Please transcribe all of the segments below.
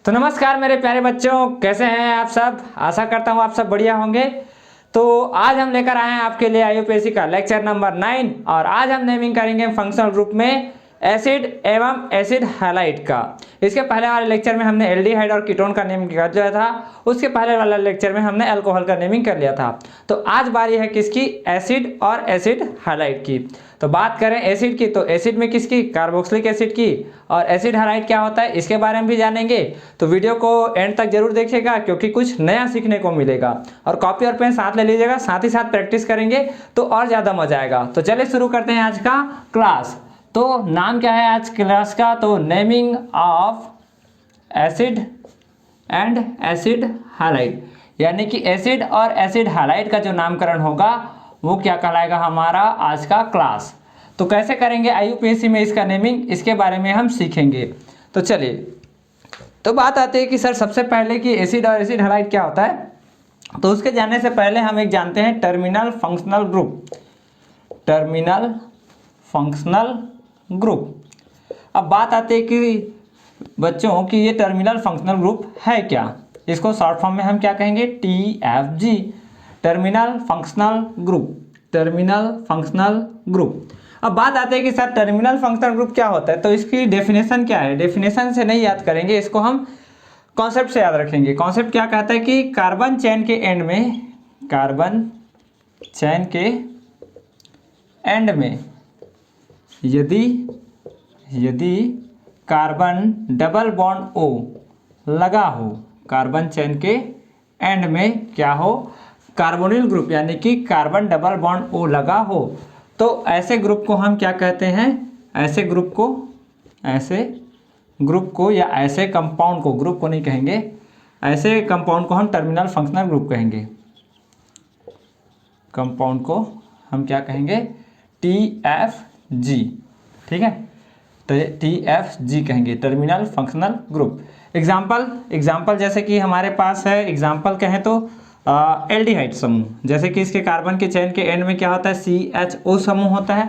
तो नमस्कार मेरे प्यारे बच्चों, कैसे हैं आप सब। आशा करता हूँ आप सब बढ़िया होंगे। तो आज हम लेकर आए हैं आपके लिए आईयूपीएससी का लेक्चर नंबर 9 और आज हम नेमिंग करेंगे फंक्शनल ग्रुप में एसिड एवं एसिड हैलाइड का। इसके पहले वाले लेक्चर में हमने एल्डिहाइड और कीटोन का नेमिंग कर लिया था, उसके पहले वाले लेक्चर में हमने अल्कोहल का नेमिंग कर लिया था। तो आज बारी है किसकी, एसिड और एसिड हैलाइड की। तो बात करें एसिड की, तो एसिड में किसकी, कार्बोक्सिलिक एसिड की। और एसिड हैलाइड क्या होता है इसके बारे में भी जानेंगे। तो वीडियो को एंड तक जरूर देखिएगा क्योंकि कुछ नया सीखने को मिलेगा। और कॉपी और पेन साथ ले लीजिएगा, साथ ही साथ प्रैक्टिस करेंगे तो और ज़्यादा मजा आएगा। तो चलिए शुरू करते हैं आज का क्लास। तो नाम क्या है आज क्लास का, तो naming of acid and acid halide, यानी कि एसिड और एसिड हैलाइड का जो नामकरण होगा वो क्या कहलाएगा हमारा आज का क्लास। तो कैसे करेंगे आईयूपीएससी में इसका नेमिंग, इसके बारे में हम सीखेंगे। तो चलिए, तो बात आती है कि सर सबसे पहले कि एसिड और एसिड हैलाइड क्या होता है। तो उसके जानने से पहले हम एक जानते हैं terminal functional group. Terminal functional group. अब बात आती है कि बच्चों कि ये टर्मिनल फंक्शनल ग्रुप है क्या। इसको शॉर्ट फॉर्म में हम क्या कहेंगे, TFG, terminal functional group. Terminal functional group. अब बात आती है कि सर टर्मिनल फंक्शनल ग्रुप क्या होता है। तो इसकी डेफिनेशन क्या है, डेफिनेशन से नहीं याद करेंगे, इसको हम कॉन्सेप्ट से याद रखेंगे। कॉन्सेप्ट क्या कहता है कि कार्बन चेन के एंड में, कार्बन चेन के एंड में यदि कार्बन डबल बॉन्ड O लगा हो, कार्बन चेन के एंड में क्या हो, कार्बोनिल ग्रुप, यानी कि कार्बन डबल बॉन्ड O लगा हो, तो ऐसे ग्रुप को हम क्या कहते हैं, ऐसे ग्रुप को या ऐसे कंपाउंड को, ग्रुप को नहीं कहेंगे, ऐसे कंपाउंड को हम टर्मिनल फंक्शनल ग्रुप कहेंगे। कंपाउंड को हम क्या कहेंगे, TFG, ठीक है, तो TFG कहेंगे, टर्मिनल फंक्शनल ग्रुप। एग्जाम्पल जैसे कि हमारे पास है, एग्जाम्पल कहें तो एल्डिहाइड समूह, जैसे कि इसके कार्बन के चेन के एंड में क्या होता है, CHO समूह होता है।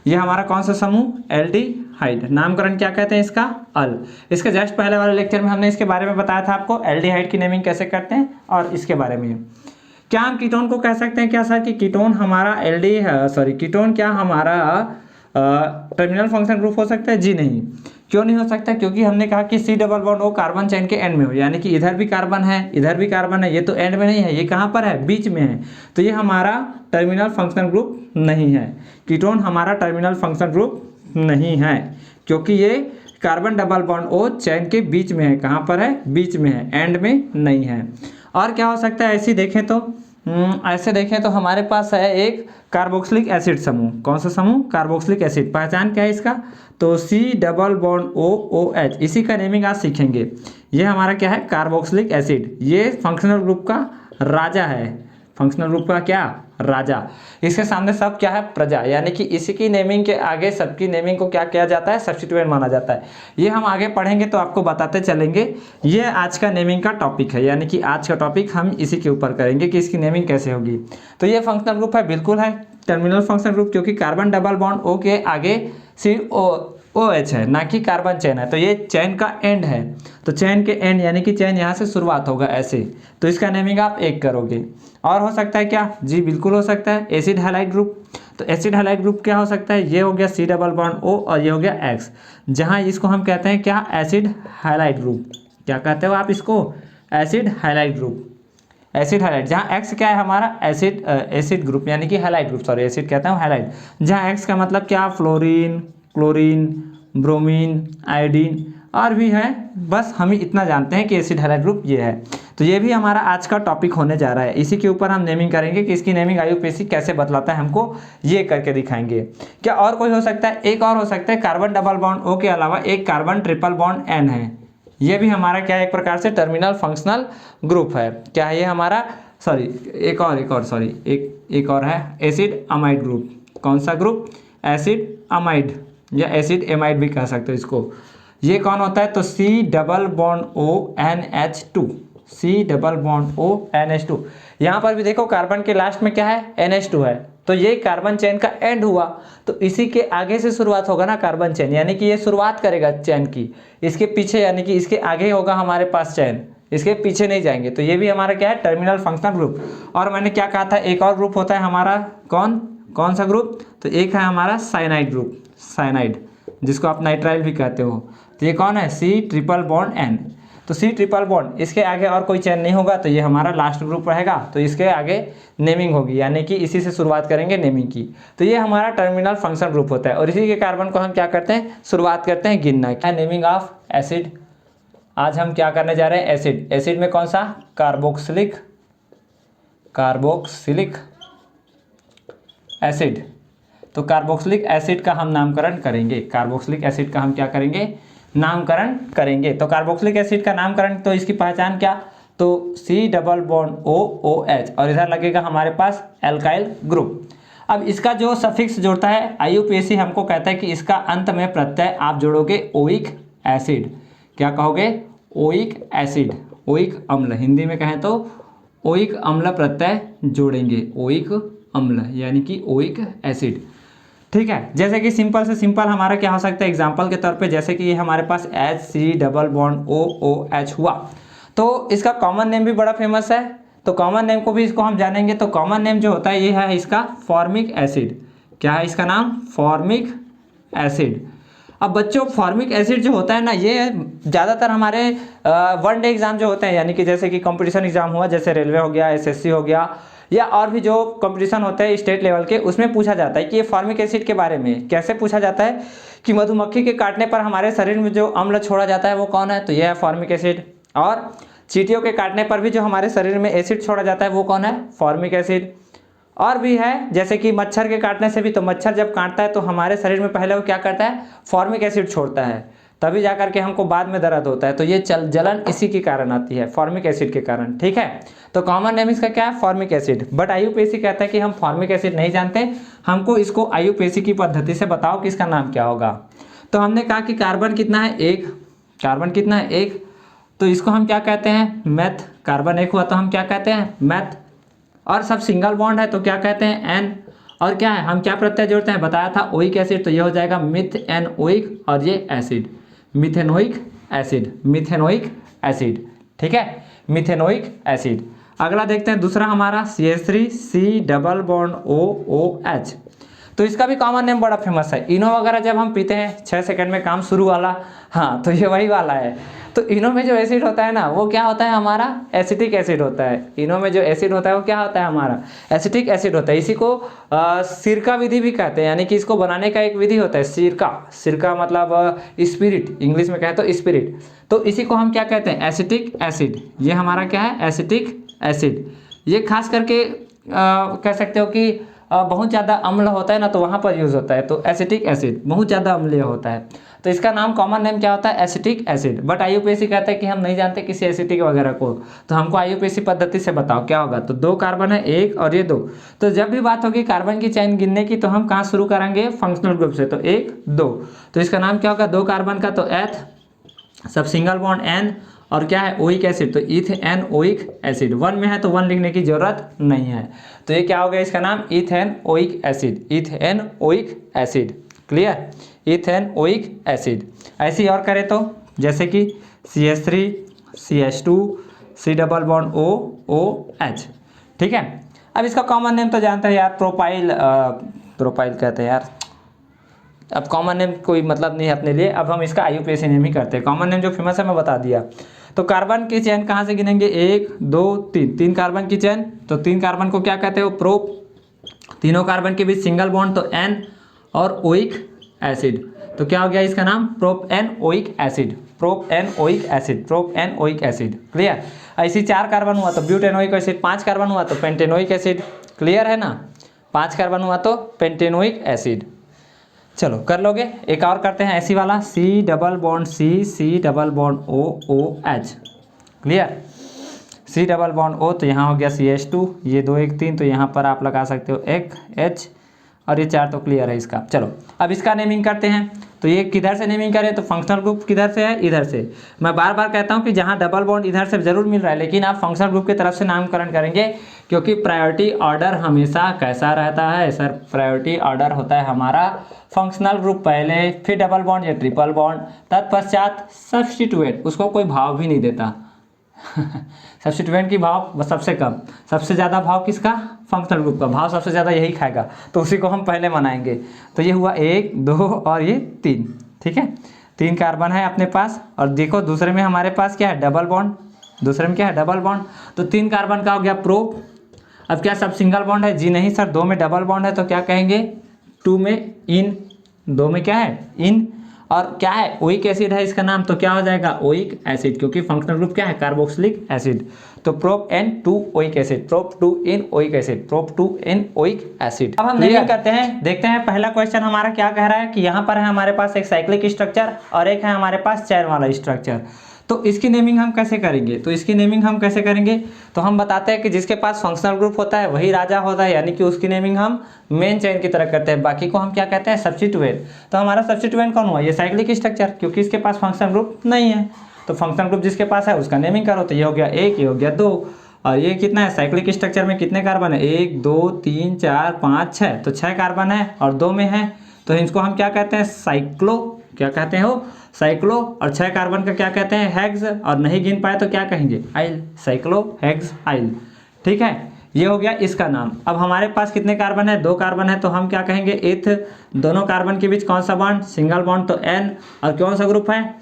ये हमारा कौन सा समूह, एल्डिहाइड। नामकरण क्या कहते हैं इसका, अल। इसके जस्ट पहले वाले लेक्चर में हमने इसके बारे में बताया था आपको, एल्डिहाइड की नेमिंग कैसे करते हैं और इसके बारे में। क्या हम कीटोन को कह सकते हैं क्या सर कि कीटोन हमारा कीटोन क्या हमारा टर्मिनल फंक्शन ग्रुप हो सकता है। जी नहीं, क्यों नहीं हो सकता, क्योंकि हमने कहा कि C double bond O carbon chain के एंड में हो, यानी कि इधर भी कार्बन है इधर भी कार्बन है, ये तो एंड में नहीं है, ये कहाँ पर है, बीच में है। तो ये हमारा टर्मिनल फंक्शन ग्रुप नहीं है, कीटोन हमारा टर्मिनल फंक्शन ग्रुप नहीं है, क्योंकि ये carbon double bond O chain के बीच में है। कहाँ पर है, बीच में है, एंड में नहीं है। और क्या हो सकता है, ऐसे देखें तो हमारे पास है एक कार्बोक्सिलिक एसिड समूह। कौन सा समूह, कार्बोक्सिलिक एसिड। पहचान क्या है इसका, तो C डबल बॉन्ड OOH, इसी का नेमिंग आज सीखेंगे। ये हमारा क्या है, कार्बोक्सिलिक एसिड। ये फंक्शनल ग्रुप का राजा है, फंक्शनल ग्रुप का क्या, राजा। इसके सामने सब क्या है, प्रजा, यानी कि इसी की नेमिंग के आगे सबकी नेमिंग को क्या किया जाता है, सब्स्टिट्यूएंट माना जाता है। ये हम आगे पढ़ेंगे तो आपको बताते चलेंगे। ये आज का नेमिंग का टॉपिक है, यानी कि आज का टॉपिक हम इसी के ऊपर करेंगे कि इसकी नेमिंग कैसे होगी। तो ये फंक्शनल ग्रुप है, बिल्कुल है टर्मिनल फंक्शनल ग्रुप, क्योंकि कार्बन डबल बॉन्ड O के आगे COOH है, ना कि कार्बन चेन है। तो ये चेन का एंड है, तो चेन के एंड यानी कि चेन यहाँ से शुरुआत होगा ऐसे, तो इसका नेमिंग आप एक करोगे। और हो सकता है क्या, जी बिल्कुल हो सकता है एसिड हैलाइड ग्रुप। तो एसिड हैलाइड ग्रुप क्या हो सकता है, ये हो गया C डबल बॉन्ड O और ये हो गया X, जहाँ इसको हम कहते हैं क्या, एसिड हैलाइड ग्रुप। क्या कहते हो आप इसको, acid halide group. Acid halide, जहाँ X क्या है हमारा, एसिड ग्रुप, यानी कि हैलाइड ग्रुप, सॉरी एसिड कहता हूँ हैलाइड, जहाँ X का मतलब क्या, फ्लोरीन, क्लोरीन, ब्रोमीन, आयोडीन और भी है। बस हम इतना जानते हैं कि एसिड हैलाइड ग्रुप ये है। तो ये भी हमारा आज का टॉपिक होने जा रहा है, इसी के ऊपर हम नेमिंग करेंगे कि इसकी नेमिंग आईयूपीएससी कैसे बतलाता है, हमको ये करके दिखाएंगे। क्या और कोई हो सकता है, एक और हो सकता है, कार्बन डबल बॉन्ड O के अलावा एक कार्बन ट्रिपल बॉन्ड N है। ये भी हमारा क्या है, एक प्रकार से टर्मिनल फंक्शनल ग्रुप है। क्या है ये हमारा, एक और है एसिड अमाइड ग्रुप। कौन सा ग्रुप, एसिड अमाइड या एसिड एमाइड भी कह सकते हो इसको। ये कौन होता है, तो C double bond O NH2, C double bond O NH2। यहाँ पर भी देखो कार्बन के लास्ट में क्या है, NH2 है, तो ये कार्बन चेन का एंड हुआ, तो इसी के आगे से शुरुआत होगा ना कार्बन चेन, यानी कि ये शुरुआत करेगा चेन की, इसके पीछे यानी कि इसके आगे होगा हमारे पास चेन, इसके पीछे नहीं जाएंगे। तो ये भी हमारा क्या है, टर्मिनल फंक्शनल ग्रुप। और मैंने क्या कहा था, एक और ग्रुप होता है हमारा, कौन सा ग्रुप, तो एक है हमारा साइनाइड ग्रुप, साइनाइड, जिसको आप नाइट्राइल भी कहते हो। तो ये कौन है, C∧N। तो C∧, इसके आगे और कोई चेन नहीं होगा, तो ये हमारा लास्ट ग्रुप रहेगा। तो इसके आगे नेमिंग होगी, यानी कि इसी से शुरुआत करेंगे नेमिंग की। तो ये हमारा टर्मिनल फंक्शनल ग्रुप होता है, और इसी के कार्बन को हम क्या करते हैं, शुरुआत करते हैं गिनना। क्या नेमिंग ऑफ एसिड, आज हम क्या करने जा रहे हैं, एसिड। एसिड में कौन सा, कार्बोक्सिलिक एसिड। तो कार्बोक्सिलिक एसिड का हम नामकरण करेंगे, कार्बोक्सिलिक एसिड का हम क्या करेंगे, नामकरण करेंगे। तो कार्बोक्सिलिक एसिड का नामकरण, तो इसकी पहचान क्या, तो C∧OOH, और इधर लगेगा हमारे पास एल्काइल ग्रुप। अब इसका जो सफिक्स जोड़ता है IUPAC हमको कहता है कि इसका अंत में प्रत्यय आप जोड़ोगे ओइक एसिड। क्या कहोगे, ओइक एसिड, ओइक अम्ल, हिंदी में कहें तो ओइक अम्ल प्रत्यय जोड़ेंगे, ओइक अम्ल यानी कि ओइक एसिड। ठीक है, जैसे कि सिंपल से सिंपल हमारा क्या हो सकता है, एग्जांपल के तौर पे जैसे कि ये हमारे पास HC∧OOH हुआ, तो इसका कॉमन नेम भी बड़ा फेमस है। तो कॉमन नेम को भी इसको हम जानेंगे। तो कॉमन नेम जो होता है ये है इसका फॉर्मिक एसिड। क्या है इसका नाम, फॉर्मिक एसिड। अब बच्चों फॉर्मिक एसिड जो होता है ना, ये ज़्यादातर हमारे वन डे एग्जाम जो होते हैं, यानी कि जैसे कि कंपटीशन एग्जाम हुआ, जैसे रेलवे हो गया, SSC हो गया, या और भी जो कंपटीशन होते हैं स्टेट लेवल के, उसमें पूछा जाता है कि ये फॉर्मिक एसिड के बारे में। कैसे पूछा जाता है कि मधुमक्खी के काटने पर हमारे शरीर में जो अम्ल छोड़ा जाता है वो कौन है, तो यह है फॉर्मिक एसिड। और चींटियों के काटने पर भी जो हमारे शरीर में एसिड छोड़ा जाता है वो कौन है, फॉर्मिक एसिड। और भी है, जैसे कि मच्छर के काटने से भी, तो मच्छर जब काटता है तो हमारे शरीर में पहले वो क्या करता है, फॉर्मिक एसिड छोड़ता है, तभी जाकर के हमको बाद में दर्द होता है। तो ये जलन इसी के कारण आती है, फॉर्मिक एसिड के कारण। ठीक है, तो कॉमन नेम इसका क्या है, फॉर्मिक एसिड। बट IUPAC कहता है कि हम फॉर्मिक एसिड नहीं जानते, हमको इसको IUPAC की पद्धति से बताओ कि इसका नाम क्या होगा। तो हमने कहा कि कार्बन कितना है, एक, कार्बन कितना है, एक, तो इसको हम क्या कहते हैं, मैथ। कार्बन एक हुआ तो हम क्या कहते हैं, मैथ। और सब सिंगल बॉन्ड है तो क्या कहते हैं, एन। और क्या है, हम क्या प्रत्यय जोड़ते हैं, बताया था ओइक एसिड, तो ये हो जाएगा मिथेनोइक, और ये acid methanoic acid, methanoic acid. ठीक है, मिथेनोइक एसिड। अगला देखते हैं दूसरा हमारा CH3 C∧OOH। तो इसका भी कॉमन नेम बड़ा फेमस है। इनो वगैरह जब हम पीते हैं 6 सेकंड में काम शुरू वाला, हाँ, तो ये वही वाला है। तो इनो में जो एसिड होता है ना, वो क्या होता है हमारा, एसिटिक एसिड होता है। इनो में जो एसिड होता है वो क्या होता है हमारा, एसिटिक एसिड होता है। इसी को सिरका विधि भी कहते हैं, यानी कि इसको बनाने का एक विधि होता है, सिरका। सिरका मतलब स्पिरिट, इंग्लिश में कहें तो स्पिरिट। तो इसी को हम क्या कहते हैं, एसिटिक एसिड। ये हमारा क्या है, एसिटिक एसिड। ये खास करके कह सकते हो कि बहुत ज़्यादा अम्ल होता है ना, तो वहाँ पर यूज़ होता है। तो एसिटिक एसिड बहुत ज़्यादा अम्लीय होता है, तो इसका नाम कॉमन नेम क्या होता है, एसिटिक एसिड। बट IUPAC कहता है कि हम नहीं जानते किसी एसिटिक वगैरह को, तो हमको IUPAC पद्धति से बताओ क्या होगा। तो 2 कार्बन है, एक और ये 2। तो जब भी बात होगी कार्बन की चेन गिनने की, तो हम कहाँ शुरू करेंगे, फंक्शनल ग्रुप से। तो 1 2, तो इसका नाम क्या होगा, 2 कार्बन का तो एथ, सब सिंगल बॉन्ड N, और क्या है, ओइक एसिड, तो इथेनोइक एसिड। 1 में है तो 1 लिखने की जरूरत नहीं है। तो ये क्या हो गया, इसका नाम ethanoic acid, ethanoic acid. Clear, ethanoic acid. ऐसे ही और करें तो जैसे कि CH3 CH2 C∧OOH। ठीक है, अब इसका कॉमन नेम तो जानते हैं यार, प्रोपाइल कहते हैं यार। अब कॉमन नेम कोई मतलब नहीं है अपने लिए, अब हम इसका IUPAC नेम ही करते हैं। कॉमन नेम जो फेमस है मैं बता दिया। तो कार्बन की चेन कहाँ से गिनेंगे, 1 2 3, 3 कार्बन की चेन। तो 3 कार्बन को क्या कहते हो, प्रोप। तीनों कार्बन के बीच सिंगल बॉन्ड तो N, और ओइक एसिड, तो क्या हो गया इसका नाम, propanoic acid, propanoic acid, propanoic acid. Clear. ऐसी 4 कार्बन हुआ तो ब्यूटेनोइक एसिड, 5 कार्बन हुआ तो पेंटेनोइक एसिड। क्लियर है ना, 5 कार्बन हुआ तो पेंटेनोइक एसिड। चलो कर लोगे, एक और करते हैं ऐसी वाला, C∧C C∧OOH। क्लियर, C∧O, तो यहाँ हो गया CH2, ये 2 1 3, तो यहाँ पर आप लगा सकते हो एक H, और ये 4 तो क्लियर है इसका। चलो अब इसका नेमिंग करते हैं। तो ये किधर से नेमिंग करें, तो फंक्शनल ग्रुप किधर से है, इधर से। मैं बार बार कहता हूँ कि जहाँ डबल बॉन्ड इधर से जरूर मिल रहा है, लेकिन आप फंक्शनल ग्रुप की तरफ से नामकरण करेंगे, क्योंकि प्रायोरिटी ऑर्डर हमेशा कैसा रहता है सर, प्रायोरिटी ऑर्डर होता है हमारा फंक्शनल ग्रुप पहले, फिर डबल बॉन्ड या ट्रिपल बॉन्ड, तत्पश्चात सब्स्टिट्यूएंट, उसको कोई भाव भी नहीं देता सब्स्टिट्यूएंट की भाव सबसे कम, सबसे ज़्यादा भाव किसका, फंक्शनल ग्रुप का भाव सबसे ज़्यादा यही खाएगा, तो उसी को हम पहले मनाएंगे। तो ये हुआ 1 2 और ये 3, ठीक है, 3 कार्बन है अपने पास। और देखो दूसरे में हमारे पास क्या है, डबल बॉन्ड, दूसरे में क्या है, डबल बॉन्ड, तो 3 कार्बन का हो गया प्रोप। अब क्या सब सिंगल बॉन्ड है, जी नहीं सर, 2 में डबल बॉन्ड है, तो क्या कहेंगे, 2 में इन, 2 में क्या है, इन, और क्या है, ओइक एसिड है इसका नाम, तो क्या हो जाएगा, ओइक एसिड, क्योंकि फंक्शनल ग्रुप क्या है, कार्बोक्सिलिक एसिड। तो prop en 2 oic acid, prop 2 enoic acid, prop 2 enoic acid. अब हम नेमिंग करते हैं, देखते हैं पहला क्वेश्चन हमारा क्या कह रहा है कि यहाँ पर है हमारे पास एक साइक्लिक स्ट्रक्चर और एक है हमारे पास चेन वाला स्ट्रक्चर। तो इसकी नेमिंग हम कैसे करेंगे, तो इसकी नेमिंग हम कैसे करेंगे, तो हम बताते हैं कि जिसके पास फंक्शनल ग्रुप होता है वही राजा होता है, यानी कि उसकी नेमिंग हम मेन चेन की तरह करते हैं, बाकी को हम क्या कहते हैं, सब्स्टिट्यूएंट। तो हमारा सब्स्टिट्यूएंट कौन हुआ, ये साइक्लिक स्ट्रक्चर, क्योंकि इसके पास फंक्शनल ग्रुप नहीं है, तो फंक्शनल ग्रुप जिसके पास है उसका नेमिंग करो। तो ये हो गया 1, ये हो गया 2, और ये कितना है, साइक्लिक स्ट्रक्चर में कितने कार्बन है, 1 2 3 4 5 6, तो 6 कार्बन है और 2 में है, तो इसको हम क्या कहते हैं, साइक्लो, क्या कहते हैं हो, साइक्लो, और 6 कार्बन का क्या कहते हैं, हेक्स, और नहीं गिन पाए तो क्या कहेंगे, आइल, साइक्लो हेक्स आइल, ठीक है, ये हो गया इसका नाम। अब हमारे पास कितने कार्बन है, 2 कार्बन है, तो हम क्या कहेंगे, इथ, दोनों कार्बन के बीच कौन सा बॉन्ड, सिंगल बॉन्ड, तो एन, और कौन सा ग्रुप है,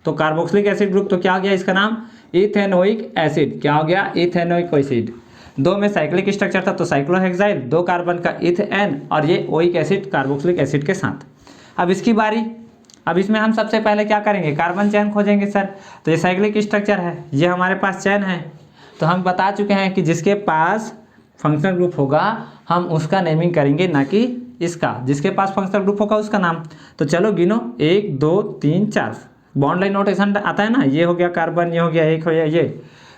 तो कार्बोक्सिलिक एसिड ग्रुप, तो क्या हो गया इसका नाम, इथेनोइक एसिड, क्या हो गया, इथेनोइक एसिड। 2 में साइक्लिक स्ट्रक्चर था तो साइक्लोहेक्साइल, 2 कार्बन का इथ एन, और ये ओइक एसिड कार्बोक्सिलिक एसिड के साथ। अब इसकी बारी, अब इसमें हम सबसे पहले क्या करेंगे, कार्बन चेन खोजेंगे सर। तो ये साइक्लिक स्ट्रक्चर है, ये हमारे पास चेन है, तो हम बता चुके हैं कि जिसके पास फंक्शनल ग्रुप होगा हम उसका नेमिंग करेंगे, ना कि इसका, जिसके पास फंक्शनल ग्रुप होगा उसका नाम। तो चलो गिनो, 1 2 3 4, बॉन्ड लाइन नोटेशन आता है ना, ये हो गया कार्बन, ये हो गया, एक हो गया ये।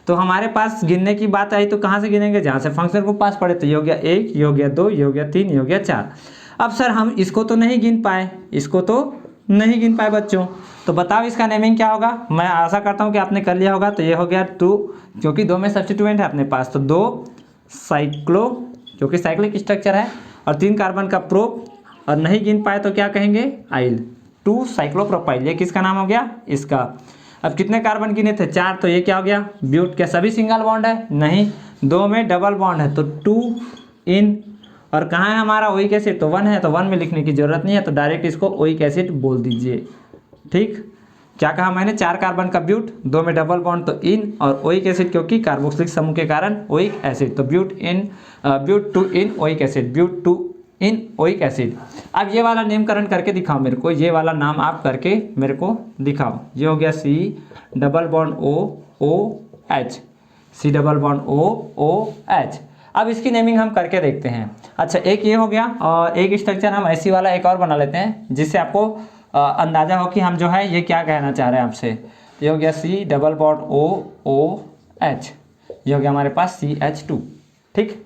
तो हमारे पास गिनने की बात आई तो कहाँ से गिनेंगे, जहाँ से फंक्शनल ग्रुप पास पड़े, तो ये हो गया 1, ये हो गया 2, ये हो गया 3, ये हो गया 4। अब सर हम इसको तो नहीं गिन पाए, इसको तो नहीं गिन पाए बच्चों, तो बताओ इसका नेमिंग क्या होगा। मैं आशा करता हूँ कि आपने कर लिया होगा। तो ये हो गया 2, क्योंकि 2 में सब्स्टिट्यूएंट है अपने पास, तो 2 साइक्लो, क्योंकि साइक्लिक स्ट्रक्चर है, और 3 कार्बन का प्रोप, और नहीं गिन पाए तो क्या कहेंगे, आइल, 2 साइक्लोप्रोपाइल, ये किसका नाम हो गया, इसका। अब कितने कार्बन गिने थे, 4, तो ये क्या हो गया, ब्यूट। क्या सभी सिंगल बॉन्ड है, नहीं, 2 में डबल बॉन्ड है, तो 2 इन, और कहाँ है हमारा ओइक एसिड, तो 1 है, तो 1 में लिखने की जरूरत नहीं है, तो डायरेक्ट इसको ओइक एसिड बोल दीजिए, ठीक। क्या कहा मैंने, 4 कार्बन का ब्यूट, 2 में डबल बॉन्ड तो इन, और ओइक एसिड क्योंकि कार्बोक्सिलिक समूह के कारण ओइक एसिड, तो but 2 enoic acid, but 2 enoic acid. अब ये वाला नेमकरण करके दिखाओ मेरे को, ये वाला नाम आप करके मेरे को दिखाओ। ये हो गया C double bond OOH, C double bond OOH। अब इसकी नेमिंग हम करके देखते हैं। अच्छा, एक ये हो गया, और एक स्ट्रक्चर हम ऐसी वाला एक और बना लेते हैं जिससे आपको अंदाजा हो कि हम जो है ये क्या कहना चाह रहे हैं आपसे। ये हो गया C डबल बॉन्ड OOH, ये हो गया हमारे पास CH2, ठीक।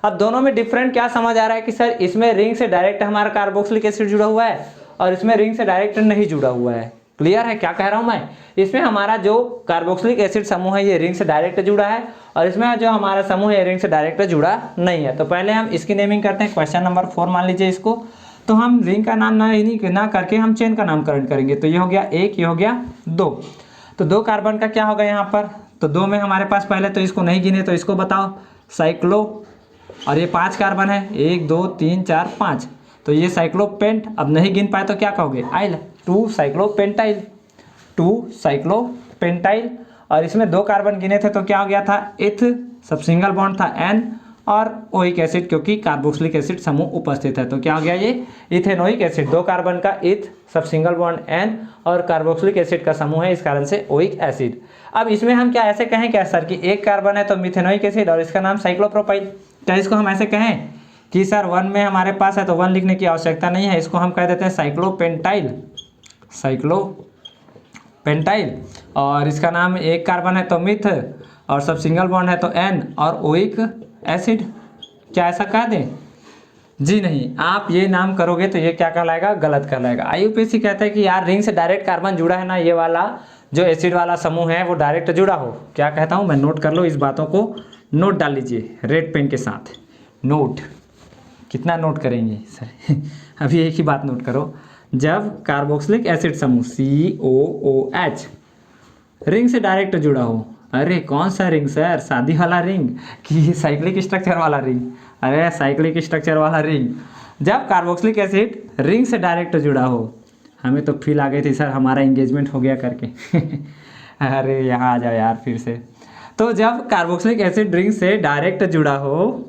अब दोनों में डिफरेंट क्या समझ आ रहा है कि सर इसमें रिंग से डायरेक्ट हमारा कार्बोक्सिलिक एसिड जुड़ा हुआ है और इसमें रिंग से डायरेक्ट नहीं जुड़ा हुआ है। क्लियर है क्या कह रहा हूं मैं? इसमें हमारा जो कार्बोक्सिलिक एसिड समूह है ये रिंग से डायरेक्ट जुड़ा है और इसमें जो हमारा समूह है रिंग से डायरेक्ट जुड़ा नहीं है। तो पहले हम इसकी नेमिंग करते हैं। क्वेश्चन नंबर 4 मान लीजिए इसको। तो हम रिंग का नाम ना करके हम चेन का नामकरण करेंगे। तो ये हो गया 1, ये हो गया 2। तो 2 कार्बन का क्या होगा यहाँ पर? तो 2 में हमारे पास पहले तो इसको नहीं गिने तो इसको बताओ, साइक्लो। और ये 5 कार्बन है, 1 2 3 4 5। तो ये साइक्लोपेंट। अब नहीं गिन पाए तो क्या कहोगे? आइल, 2 साइक्लोपेंटाइल, 2 साइक्लोपेंटाइल। और इसमें 2 कार्बन गिने थे तो क्या हो गया था? इथ, सब सिंगल बॉन्ड था N, और ओइक एसिड क्योंकि कार्बोक्सिलिक एसिड समूह उपस्थित है तो क्या हो गया? ये इथेनोइक एसिड। 2 कार्बन का इथ, सब सिंगल बॉन्ड N, और कार्बोक्सिलिक एसिड का समूह है, इस कारण से ओइक एसिड। अब इसमें हम क्या ऐसे कहें क्या सर कि 1 कार्बन है तो मिथेनोइक एसिड और इसका नाम साइक्लोप्रोपाइल? क्या इसको हम ऐसे कहें कि सर 1 में हमारे पास है तो 1 लिखने की आवश्यकता नहीं है, इसको हम कह देते हैं साइक्लोपेंटाइल, साइक्लोपेंटाइल। और इसका नाम 1 कार्बन है तो मिथ, और सब सिंगल बॉन्ड है तो N, और ओइक एसिड। क्या ऐसा कह दें? जी नहीं, आप ये नाम करोगे तो ये क्या कहलाएगा, गलत कहलाएगा। आईयूपीएसी कहता है कि यार रिंग से डायरेक्ट कार्बन जुड़ा है ना, ये वाला जो एसिड वाला समूह है वो डायरेक्ट जुड़ा हो। क्या कहता हूँ मैं, नोट कर लो, इस बातों को नोट डाल लीजिए रेड पेन के साथ। नोट, कितना नोट करेंगे सर अभी एक ही बात नोट करो, जब कार्बोक्सिलिक एसिड समूह COOH रिंग से डायरेक्ट जुड़ा हो। अरे कौन सा रिंग सर, शादी वाला रिंग कि साइक्लिक स्ट्रक्चर वाला रिंग? अरे साइक्लिक स्ट्रक्चर वाला रिंग। जब कार्बोक्सिलिक एसिड रिंग से डायरेक्ट जुड़ा हो, हमें तो फील आ गई थी सर हमारा एंगेजमेंट हो गया करके अरे यहाँ आ जाओ यार फिर से। तो जब कार्बोक्सिलिक एसिड रिंग से डायरेक्ट जुड़ा हो,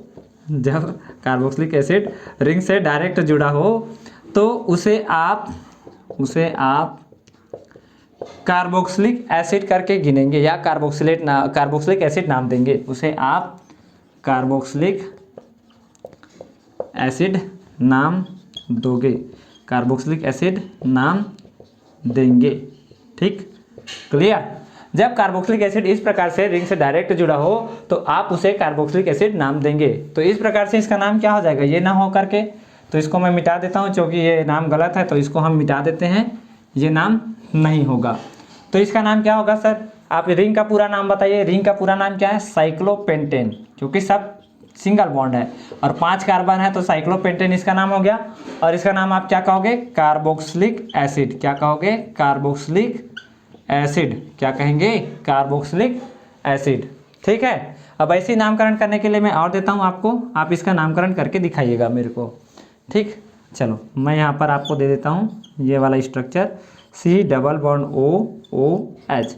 जब कार्बोक्सिलिक एसिड रिंग से डायरेक्ट जुड़ा हो तो उसे आप कार्बोक्सिलिक एसिड करके गिनेंगे या कार्बोक्सिलिक एसिड नाम देंगे। उसे आप कार्बोक्सिलिक एसिड नाम दोगे, कार्बोक्सिलिक एसिड नाम देंगे। ठीक, क्लियर। जब कार्बोक्सिलिक एसिड इस प्रकार से रिंग से डायरेक्ट जुड़ा हो तो आप उसे कार्बोक्सिलिक एसिड नाम देंगे। तो इस प्रकार से इसका नाम क्या हो जाएगा, ये ना हो करके, तो इसको मैं मिटा देता हूँ क्योंकि ये नाम गलत है, तो इसको हम मिटा देते हैं, ये नाम नहीं होगा। तो इसका नाम क्या होगा सर, आप रिंग का पूरा नाम बताइए। रिंग का पूरा नाम क्या है, साइक्लोपेंटेन, क्योंकि सब सिंगल बॉन्ड है और 5 कार्बन है तो साइक्लोपेंटेन इसका नाम हो गया। और इसका नाम आप क्या कहोगे, कार्बोक्सिलिक एसिड। क्या कहोगे, कार्बोक्सिलिक एसिड। क्या कहेंगे, कार्बोक्सिलिक एसिड। ठीक है, अब ऐसे ही नामकरण करने के लिए मैं और देता हूँ आपको, आप इसका नामकरण करके दिखाइएगा मेरे को। ठीक, चलो मैं यहाँ पर आपको दे देता हूँ ये वाला स्ट्रक्चर COOH।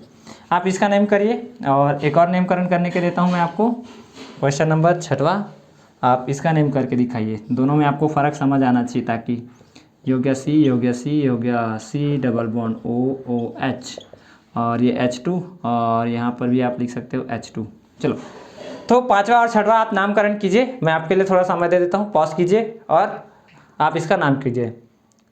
आप इसका नेम करिए और एक और नेमकरण करने के देता हूँ मैं आपको, क्वेश्चन नंबर 6वां। आप इसका नेम करके दिखाइए, दोनों में आपको फ़र्क समझ आना चाहिए, ताकि हो गया C डबल बॉन्ड OOH और ये H2 और यहाँ पर भी आप लिख सकते हो H2। चलो, तो 5वां और 6वां आप नामकरण कीजिए, मैं आपके लिए थोड़ा समय दे देता हूँ, पॉज कीजिए और आप इसका नाम कीजिए।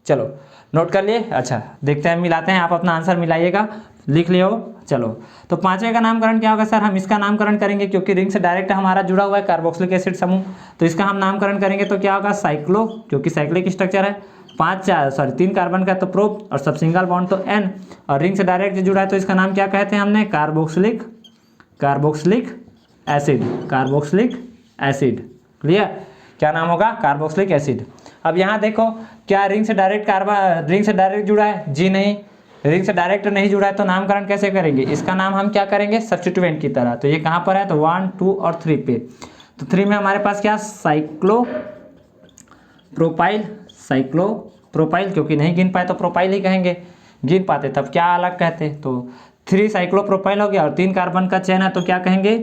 चलो नोट कर लिए, अच्छा देखते हैं, मिलाते हैं, आप अपना आंसर मिलाइएगा, लिख लियो। चलो, तो 5वें का नामकरण क्या होगा सर, हम इसका नामकरण करेंगे क्योंकि रिंग से डायरेक्ट हमारा जुड़ा हुआ है कार्बोक्सिलिक एसिड समूह, तो इसका हम नामकरण करेंगे तो क्या होगा, साइक्लो, क्योंकि साइक्लिक स्ट्रक्चर है, 3 कार्बन का तो प्रो और सब सिंगल बॉन्ड तो N, और रिंग से डायरेक्ट जुड़ा है तो इसका नाम क्या कहते हैं हमने, कार्बोक्सिलिक एसिड। क्लियर, क्या नाम होगा, कार्बोक्सिलिक एसिड। अब यहाँ देखो, क्या रिंग से डायरेक्ट जुड़ा है, जी नहीं, रिंग से डायरेक्ट नहीं जुड़ा है, तो नामकरण कैसे करेंगे, इसका नाम हम क्या करेंगे, सब्स्टिट्यूएंट की तरह। तो ये कहाँ पर है, तो 1, 2 और 3 पे। तो 3 में हमारे पास क्या, साइक्लोप्रोपाइल, क्योंकि नहीं गिन पाए तो प्रोपाइल ही कहेंगे, गिन पाते तब क्या अलग कहते। तो 3 साइक्लोप्रोपाइल हो गया और 3 कार्बन का चेन है तो क्या कहेंगे,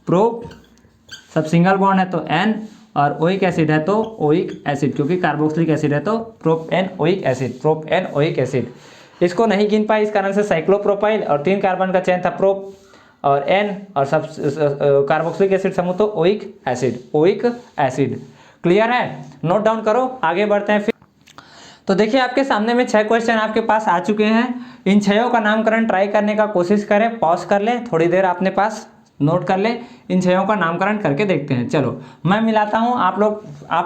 प्रो, सब सिंगल बॉन्ड है तो N, और ओइक एसिड है तो ओइक एसिड, क्योंकि कार्बोक्सिलिक एसिड है तो प्रोपेनओइक एसिड। इसको नहीं गिन पाए इस कारण से साइक्लोप्रोपाइल, और 3 कार्बन का चेन था प्रोप और N, और सब कार्बोक्सिलिक एसिड समूह तो ओइक एसिड। क्लियर है, नोट डाउन करो, आगे बढ़ते हैं फिर। तो देखिए आपके सामने में 6 क्वेश्चन आपके पास आ चुके हैं, इन 6 का नामकरण ट्राई करने का कोशिश करें, पॉज कर लें, थोड़ी देर अपने पास नोट कर ले, इन 6 का नामकरण करके देखते हैं। चलो मैं मिलाता हूँ, आप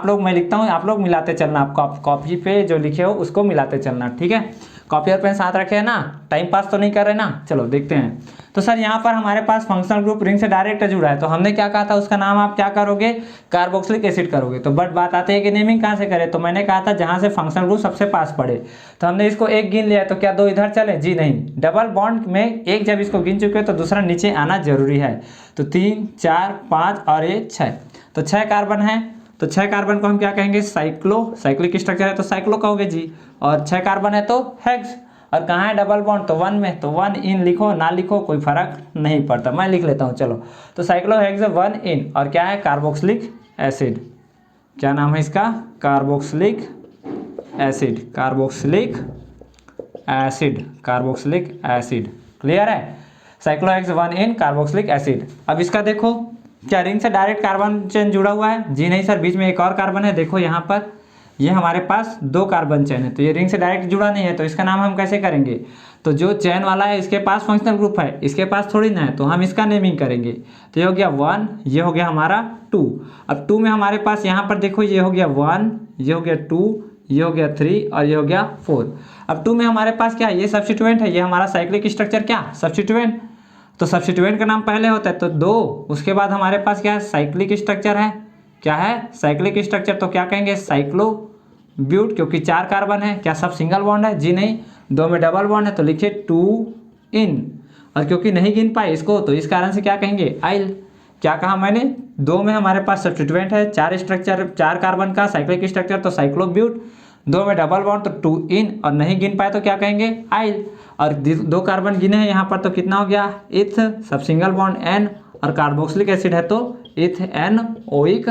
लोग मैं लिखता हूँ, आप लोग मिलाते चलना, आप कॉपी पे जो लिखे हो उसको मिलाते चलना, ठीक है। कॉपी और पेन साथ रखे हैं ना, टाइम पास तो नहीं कर रहे ना। चलो देखते हैं। तो सर यहाँ पर हमारे पास फंक्शनल ग्रुप रिंग से डायरेक्ट जुड़ा है, तो हमने क्या कहा था, उसका नाम आप क्या करोगे, कार्बोक्सिलिक एसिड करोगे। तो बट बात आती है कि नेमिंग कहाँ से करें, तो मैंने कहा था जहाँ से फंक्शनल ग्रुप सबसे पास पड़े, तो हमने इसको 1 गिन लिया, तो क्या 2 इधर चले, जी नहीं, डबल बॉन्ड में 1 जब इसको गिन चुके तो दूसरा नीचे आना जरूरी है। तो 3, 4, 5 और ये 6, तो 6 कार्बन है, तो 6 कार्बन को हम क्या कहेंगे, साइक्लिक स्ट्रक्चर है तो साइक्लो कहोगे जी, और 6 कार्बन है तो हेक्स, और कहाँ है डबल बॉन्ड, तो 1 में, तो 1 इन लिखो ना लिखो कोई फर्क नहीं पड़ता, मैं लिख लेता हूँ। चलो, तो साइक्लोहेक्स 1 इन, और क्या है, कार्बोक्सिलिक एसिड। क्या नाम है इसका, कार्बोक्सिलिक एसिड। क्लियर है, साइक्लोहेक्स 1 इन कार्बोक्सिलिक एसिड। अब इसका देखो, क्या रिंग से डायरेक्ट कार्बन चेन जुड़ा हुआ है, जी नहीं सर, बीच में एक और कार्बन है, देखो यहाँ पर ये हमारे पास 2 कार्बन चेन है, तो ये रिंग से डायरेक्ट जुड़ा नहीं है, तो इसका नाम हम कैसे करेंगे, तो जो चैन वाला है इसके पास फंक्शनल ग्रुप है, इसके पास थोड़ी ना है, तो हम इसका नेमिंग करेंगे। तो ये हो गया 1, ये हो गया हमारा 2। अब 2 में हमारे पास यहाँ पर देखो ये हो गया 1, ये हो गया 2, ये हो गया 3 और ये हो गया 4। अब 2 में हमारे पास क्या है, ये सब्स्टिट्यूएंट है, ये हमारा साइक्लिक स्ट्रक्चर क्या सब्स्टिट्यूएंट। तो सब्स्टिट्यूएंट का नाम पहले होता है तो 2, उसके बाद हमारे पास क्या है साइक्लिक स्ट्रक्चर है, क्या है साइक्लिक स्ट्रक्चर। तो क्या कहेंगे साइक्लोब्यूट, क्योंकि 4 कार्बन है। क्या सब सिंगल बॉन्ड है, जी नहीं, 2 में डबल बॉन्ड है तो लिखिए 2 इन, और क्योंकि नहीं गिन पाए इसको तो इस कारण से क्या कहेंगे आइल। क्या कहा मैंने, 2 में हमारे पास सब्स्टिट्यूएंट है, 4 स्ट्रक्चर 4 कार्बन का साइक्लिक स्ट्रक्चर तो साइक्लोब्यूट, 2 में डबल बॉन्ड तो 2 इन, और नहीं गिन पाए तो क्या कहेंगे आइल। और 2 कार्बन गिने हैं यहाँ पर तो कितना हो गया इथ, सब सिंगल बॉन्ड एन, और कार्बोक्सिलिक एसिड है तो ethanoic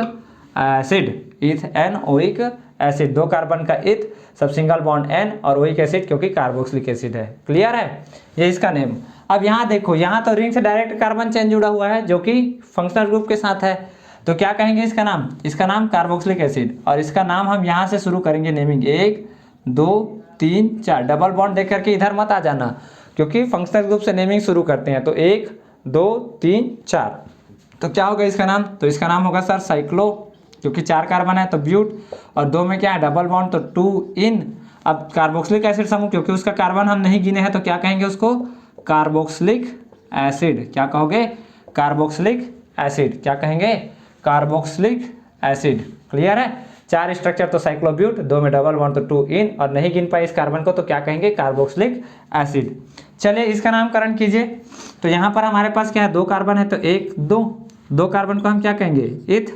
acid, ethanoic acid. 2 carbon का इथ, सब सिंगल बॉन्ड एन, और ओइक एसिड क्योंकि कार्बोक्सिलिक एसिड है। क्लियर है, ये इसका नेम। अब यहाँ देखो, यहाँ तो रिंग से डायरेक्ट कार्बन चेन जुड़ा हुआ है जो कि फंक्शनल ग्रुप के साथ है, तो क्या कहेंगे इसका नाम, इसका नाम कार्बोक्सिलिक एसिड। और इसका नाम हम यहाँ से शुरू करेंगे नेमिंग, 1 2 3 4। डबल बॉन्ड देख करके इधर मत आ जाना, क्योंकि फंक्शनल ग्रुप से नेमिंग शुरू करते हैं। तो 1 2 3 4, तो क्या होगा इसका नाम, तो इसका नाम होगा सर साइक्लो, क्योंकि 4 कार्बन है तो ब्यूट, और 2 में क्या है डबल बॉन्ड तो 2 इन। अब कार्बोक्सिलिक एसिड समूह, क्योंकि उसका कार्बन हम नहीं गिने हैं तो क्या कहेंगे उसको कार्बोक्सिलिक एसिड। क्या कहोगे कार्बोक्सिलिक एसिड, क्या कहेंगे कार्बोक्सिलिक एसिड। क्लियर है, 4 स्ट्रक्चर तो साइक्लोब्यूट, 2 में डबल बॉन्ड तो 2 इन, और नहीं गिन पाए इस कार्बन को तो क्या कहेंगे कार्बोक्सिलिक एसिड। चलिए इसका नामकरण कीजिए। तो यहाँ पर हमारे पास क्या है 2 कार्बन है तो 1 2 कार्बन को हम क्या कहेंगे इथ,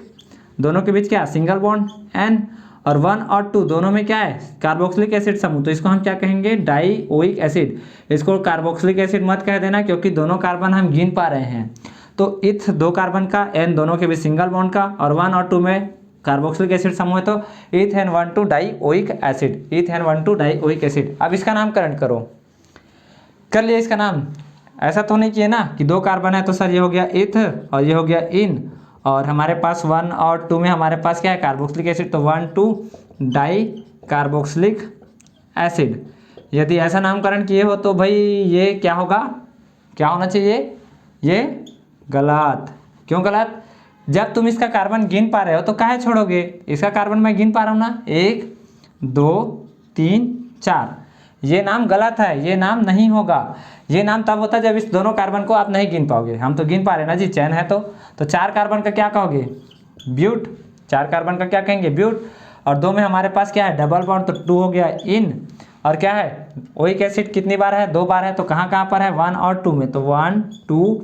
दोनों के बीच क्या सिंगल बॉन्ड एन, और 1 और 2 दोनों में क्या है कार्बोक्सिलिक एसिड समूह, तो इसको हम क्या कहेंगे डाइओइक एसिड। इसको कार्बोक्सिलिक एसिड मत कह देना, क्योंकि दोनों कार्बन हम गिन पा रहे हैं। तो इथ 2 कार्बन का, एन दोनों के बीच सिंगल बॉन्ड का, और 1 और 2 में कार्बोक्सिलिक एसिड समूह है तो ethane 1,2 dioic acid, ethane 1,2 dioic acid. अब इसका नामकरण करो, कर लिया इसका नाम। ऐसा तो नहीं किए ना कि 2 कार्बन है तो सर ये हो गया इथ और ये हो गया इन, और हमारे पास 1 और 2 में हमारे पास क्या है कार्बोक्सिलिक एसिड तो 1,2 डाई कार्बोक्सिलिक एसिड। यदि ऐसा नामकरण किए हो तो भाई ये क्या होगा, क्या होना चाहिए, ये गलत। क्यों गलत, जब तुम इसका कार्बन गिन पा रहे हो तो काहे छोड़ोगे, इसका कार्बन मैं गिन पा रहा हूँ ना 1 2 3 4, ये नाम गलत है, ये नाम नहीं होगा। ये नाम तब होता है जब इस दोनों कार्बन को आप नहीं गिन पाओगे। हम तो गिन पा रहे हैं ना जी, चैन है तो 4 कार्बन का क्या कहोगे ब्यूट, 4 कार्बन का क्या कहेंगे ब्यूट, और 2 में हमारे पास क्या है डबल बॉन्ड तो 2 हो गया इन, और क्या है ओइक एसिड कितनी बार है 2 बार है, तो कहाँ कहाँ पर है 1 और 2 में, तो 1 2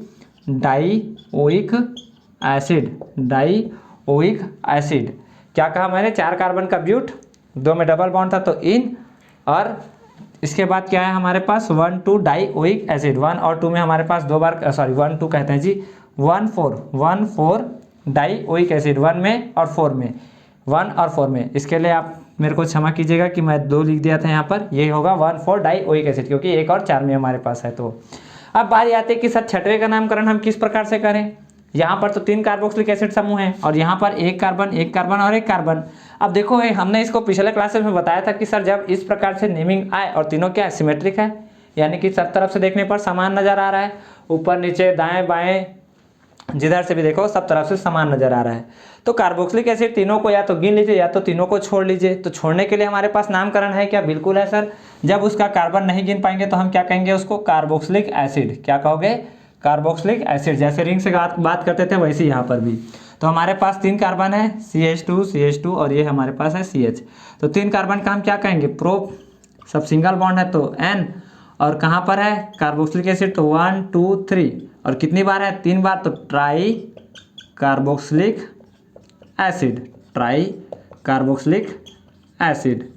डाइओइक एसिड, डाइओइक एसिड। क्या कहा मैंने 4 कार्बन का ब्यूट, 2 में डबल बॉन्ड था तो इन, और इसके बाद क्या है हमारे पास 1 2 डाइओइक एसिड। 1 और 2 में हमारे पास 2 बार, सॉरी 1 2 कहते हैं जी, 1 4 डाइओइक एसिड, 1 में और 4 में, 1 और 4 में। इसके लिए आप मेरे को क्षमा कीजिएगा कि मैं 2 लिख दिया था यहाँ पर, ये होगा 1 4 डाइओइक एसिड, क्योंकि 1 और 4 में हमारे पास है। तो अब बारी आती है कि सर छठवें का नामकरण हम किस प्रकार से करें। यहाँ पर तो 3 कार्बोक्सिलिक एसिड समूह है, और यहाँ पर 1 कार्बन 1 कार्बन और 1 कार्बन। अब देखो हमने इसको पिछले क्लासेस में बताया था कि सर जब इस प्रकार से नेमिंग आए और तीनों क्या है सिमेट्रिक है, यानी कि सब तरफ से देखने पर समान नजर आ रहा है, ऊपर नीचे दाएं बाएं जिधर से भी देखो सब तरफ से समान नजर आ रहा है, तो कार्बोक्सिलिक एसिड तीनों को या तो गिन लीजिए या तो तीनों को छोड़ लीजिए। तो छोड़ने के लिए हमारे पास नामकरण है क्या, बिल्कुल है सर। जब उसका कार्बन नहीं गिन पाएंगे तो हम क्या कहेंगे उसको कार्बोक्सिलिक एसिड। क्या कहोगे कार्बोक्सिलिक एसिड, जैसे रिंग से बात करते थे वैसे यहाँ पर भी। तो हमारे पास 3 कार्बन है CH2 और ये हमारे पास है CH। तो 3 कार्बन का हम क्या कहेंगे प्रो, सब सिंगल बॉन्ड है तो N, और कहाँ पर है कार्बोक्सिलिक एसिड तो 1 2 3, और कितनी बार है 3 बार, तो try carboxylic acid, try carboxylic acid,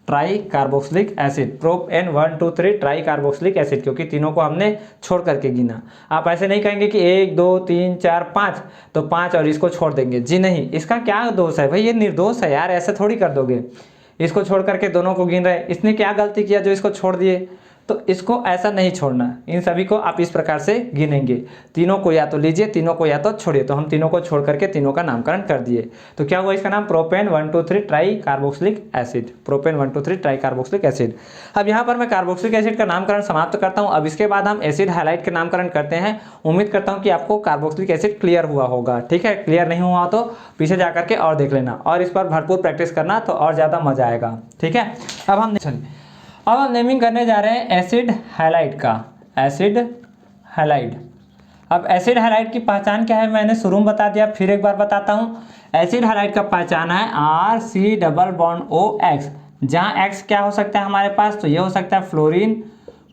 try carboxylic acid, prop N 1 2 3 try carboxylic acid, क्योंकि तीनों को हमने छोड़ करके गिना। आप ऐसे नहीं कहेंगे कि 1 2 3 4 5 तो 5 और इसको छोड़ देंगे, जी नहीं, इसका क्या दोष है भाई, ये निर्दोष है यार, ऐसे थोड़ी कर दोगे। इसको छोड़ करके दोनों को गिन रहे, इसने क्या गलती किया जो इसको छोड़ दिए। तो इसको ऐसा नहीं छोड़ना, इन सभी को आप इस प्रकार से गिनेंगे, तीनों को या तो लीजिए, तीनों को या तो छोड़िए। तो हम तीनों को छोड़ करके तीनों का नामकरण कर दिए। तो क्या हुआ इसका नाम? Propane 1,2,3 try carboxylic acid. Propane 1,2,3 try carboxylic acid. अब यहाँ पर मैं कार्बोक्सिलिक एसिड का नामकरण समाप्त करता हूँ। अब इसके बाद हम एसिड हैलाइड के नामकरण करते हैं। उम्मीद करता हूँ कि आपको कार्बोक्सिलिक एसिड क्लियर हुआ होगा। ठीक है, क्लियर नहीं हुआ तो पीछे जा करके और देख लेना और इस पर भरपूर प्रैक्टिस करना, तो और ज़्यादा मजा आएगा। ठीक है, अब हम नेमिंग करने जा रहे हैं एसिड हैलाइड का। Acid halide. अब एसिड हैलाइड की पहचान क्या है मैंने शुरू में बता दिया, फिर एक बार बताता हूँ। एसिड हैलाइड का पहचान है RC+OX, जहाँ X क्या हो सकता है हमारे पास? तो ये हो सकता है fluorine,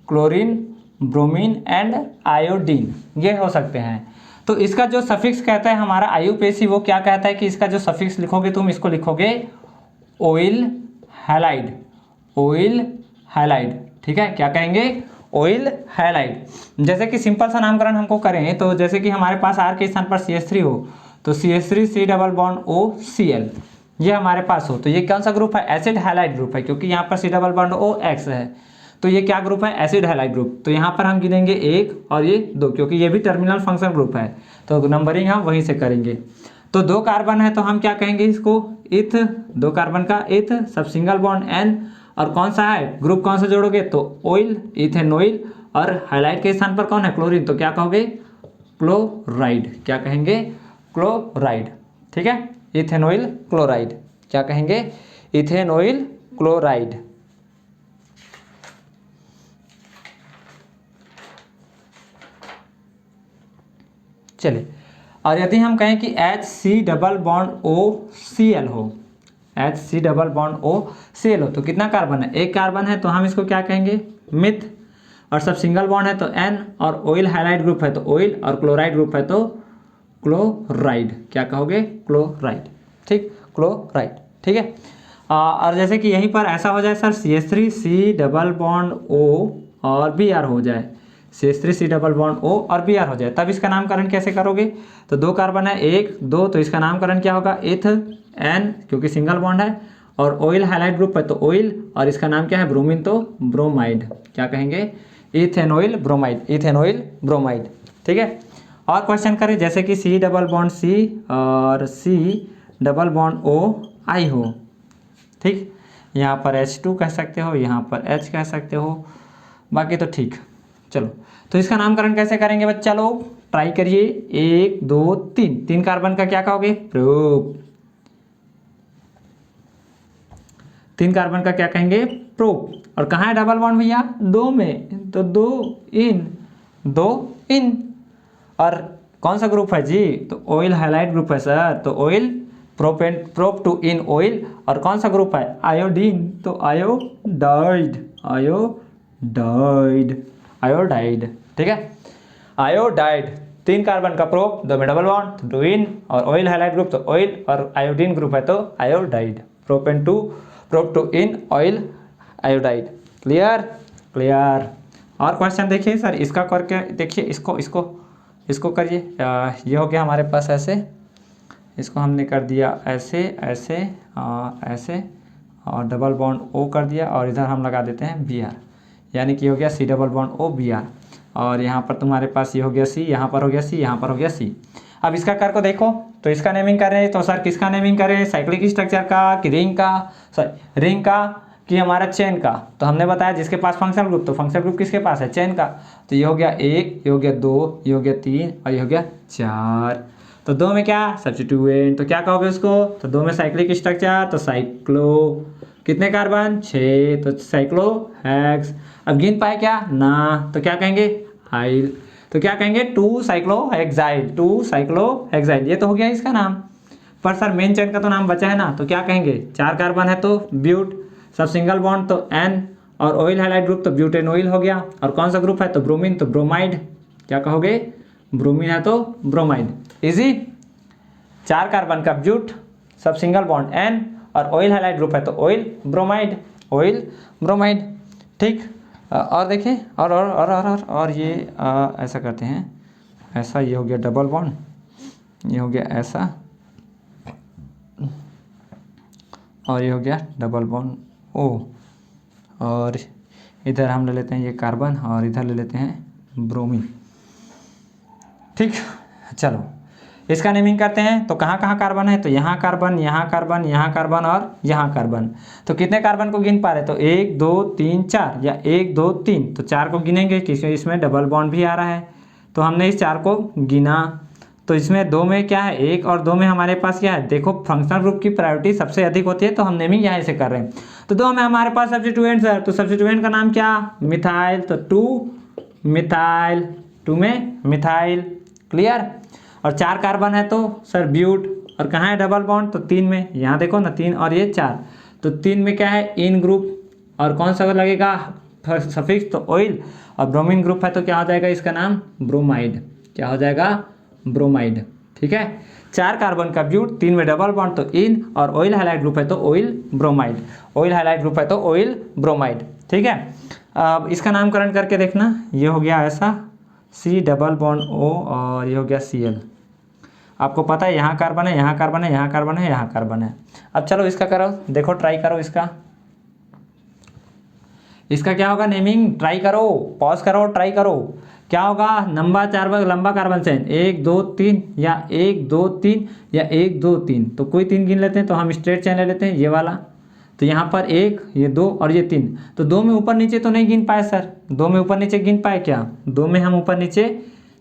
chlorine, bromine and iodine, ये हो सकते हैं। तो इसका जो सफिक्स कहता है हमारा IUPAC, वो क्या कहता है कि इसका जो सफिक्स लिखोगे तुम, इसको लिखोगे ऑयल हैलाइड। Oil halide. ठीक है, क्या कहेंगे? Oil halide. जैसे कि सिंपल सा नामकरण हमको करें तो जैसे कि हमारे पास R के स्थान पर CH3 हो तो CH3 C+OCl ये हमारे पास हो, तो ये कौन सा ग्रुप है? एसिड हैलाइड ग्रुप है, क्योंकि यहाँ पर C+OX है, तो ये क्या ग्रुप है? Acid halide group. तो यहाँ पर हम गिनेंगे 1 और ये 2, क्योंकि ये भी टर्मिनल फंक्शन ग्रुप है, तो नंबरिंग हम वहीं से करेंगे। तो 2 कार्बन है तो हम क्या कहेंगे इसको? इथ। 2 कार्बन का इथ, सब सिंगल बॉन्ड N, और कौन सा है ग्रुप, कौन सा जोड़ोगे? तो ऑयल, इथेनॉइल, और हाइलाइट के स्थान पर कौन है? क्लोरीन, तो क्या कहोगे? क्लोराइड। क्या कहेंगे? क्लोराइड। ठीक है, इथेनॉइल क्लोराइड। क्या कहेंगे? Ethanoyl chloride. चलिए, और यदि हम कहें कि HC+OCl हो, HC+OCl हो तो कितना कार्बन है? 1 कार्बन है, तो हम इसको क्या कहेंगे? मिथ। और सब सिंगल बॉन्ड है तो N, और ऑयल हाइलाइट ग्रुप है तो ऑयल, और क्लोराइड ग्रुप है तो क्लोराइड। क्या कहोगे? क्लोराइड। ठीक, क्लोराइड। ठीक है, और जैसे कि यहीं पर ऐसा हो जाए सर CH3 C+O और Br हो जाए, CH3 C+O और Br हो जाए, तब इसका नामकरण कैसे करोगे? तो 2 कार्बन है, 1 2, तो इसका नामकरण क्या होगा? इथ N, क्योंकि सिंगल बॉन्ड है, और ऑयल हाइलाइट ग्रुप है तो ऑयल, और इसका नाम क्या है? ब्रोमीन, तो ब्रोमाइड। क्या कहेंगे? Ethanoyl bromide. Ethanoyl bromide. ठीक है, और क्वेश्चन करें जैसे कि C+C और C+O हो। ठीक, यहाँ पर H2 कह सकते हो, यहाँ पर H कह सकते हो, बाकी तो ठीक। चलो, तो इसका नामकरण कैसे करेंगे बच्चा लोग? ट्राई करिए। 1 2 3, 3 कार्बन का क्या कहोगे? प्रोप। 3 कार्बन का क्या कहेंगे? प्रोप। और कहाँ है डबल बॉन्ड भैया? 2 में, तो 2 इन। और कौन सा ग्रुप है जी? तो ऑयल हाइलाइट ग्रुप है सर, तो oil propane, prop two en oil. और कौन सा ग्रुप है? आयोडीन, तो आयोडाइड। आयोडाइड। ठीक है, आयोडाइड। 3 कार्बन का प्रोप, 2 में डबल बॉन्ड, 2 इन, और ऑयल हाइलाइट ग्रुप तो ऑयल, और आयोडीन ग्रुप है तो iodide. Propane two, prop two en oil, iodide. Clear? Clear. और क्वेश्चन देखिए सर, इसका करके देखिए, इसको करिए। ये हो गया हमारे पास ऐसे, इसको हमने कर दिया ऐसे ऐसे ऐसे, और डबल बॉन्ड O कर दिया, और इधर हम लगा देते हैं Br, यानी कि हो गया C+O Br। और यहाँ पर तुम्हारे पास ये हो गया C, यहाँ पर हो गया C, यहाँ पर हो गया C। अब इसका कर को देखो, तो इसका नेमिंग करें तो सर किसका नेमिंग करें? साइक्लिक स्ट्रक्चर का कि रिंग का? सॉरी, रिंग का कि हमारा चेन का? तो हमने बताया जिसके पास फंक्शनल ग्रुप, तो फंक्शनल ग्रुप किसके पास है? चेन का। तो ये हो गया 1, ये हो गया 2, ये हो गया 3, और ये हो गया 4। तो 2 में क्या? सब्स्टिट्यूएंट, तो क्या कहोगे उसको? तो 2 में साइक्लिक स्ट्रक्चर, तो साइक्लो। कितने कार्बन? 6, तो साइक्लो हेक्स। अब गिन पाए क्या? ना, तो क्या कहेंगे? हाइल। तो क्या कहेंगे? 2 साइक्लोहेक्साइड। 2 साइक्लोहेक्साइड, ये तो हो गया इसका नाम। पर सर मेन चेन का तो नाम बचा है ना, तो क्या कहेंगे? 4 कार्बन है तो ब्यूट, सब सिंगल बॉन्ड तो N, और ऑयल हाइलाइट ग्रुप तो ब्यूटेनॉइल हो गया। और कौन सा ग्रुप है? तो ब्रोमीन, तो ब्रोमाइड। क्या कहोगे? ब्रोमीन है तो ब्रोमाइड। इजी। 4 कार्बन का ब्यूट, सब सिंगल बॉन्ड N, और ऑयल हाइलाइट ग्रुप है तो ऑयल ब्रोमाइड, ऑयल ब्रोमाइड। ठीक, और देखिए, और ये ऐसा करते हैं, ऐसा, ये हो गया डबल बॉन्ड, ये हो गया ऐसा, और ये हो गया डबल बॉन्ड O, और इधर हम ले लेते हैं ये कार्बन और इधर ले लेते हैं ब्रोमीन। ठीक, चलो इसका नेमिंग करते हैं। तो कहाँ कहाँ कार्बन है, तो यहाँ कार्बन, यहाँ कार्बन, यहाँ कार्बन और यहाँ कार्बन। तो कितने कार्बन को गिन पा रहे, तो 1 2 3 4 या 1 2 3, तो 4 को गिनेंगे क्योंकि इसमें डबल बॉन्ड भी आ रहा है। तो हमने इस 4 को गिना। तो इसमें 2 में क्या है, 1 और 2 में हमारे पास क्या है, देखो फंक्शनल ग्रुप की प्रायोरिटी सबसे अधिक होती है, तो हम नेमिंग यहाँ से कर रहे हैं। तो 2 में हमारे पास सब्स्टिट्यूएंट्स है, तो सब्स्टिट्यूएंट का नाम क्या, मिथाइल, तो 2 मिथाइल, 2 में मिथाइल, क्लियर। और 4 कार्बन है तो सर ब्यूट, और कहाँ है डबल बॉन्ड, तो 3 में, यहाँ देखो ना 3 और ये 4, तो 3 में क्या है, इन ग्रुप, और कौन सा लगेगा सफिक्स, तो ऑयल, और ब्रोमीन ग्रुप है तो क्या हो जाएगा इसका नाम, ब्रोमाइड, क्या हो जाएगा, ब्रोमाइड। ठीक है, 4 कार्बन का ब्यूट, 3 में डबल बॉन्ड तो इन, और ऑयल हाइलाइट ग्रुप है तो oil bromide, oil highlight group है तो ऑयल ब्रोमाइड। ठीक है, अब इसका नामकरण करके देखना, ये हो गया ऐसा C डबल बॉन्ड O और ये हो गया Cl। आपको पता है यहाँ कार्बन है, यहाँ कार्बन है, यहाँ कार्बन है, यहाँ कार्बन है। अब चलो इसका करो, देखो ट्राई करो इसका क्या होगा नेमिंग, ट्राई करो, पॉज करो, ट्राई करो, क्या होगा, लंबा कार्बन चेन 1 2 3 या 1 2 3 या 1 2 3, तो कोई 3 गिन लेते हैं, तो हम स्ट्रेट चेन ले लेते हैं ये वाला। तो यहाँ पर 1, ये 2 और ये 3, तो 2 में ऊपर नीचे तो नहीं गिन पाए सर, 2 में ऊपर नीचे गिन पाए क्या, 2 में हम ऊपर नीचे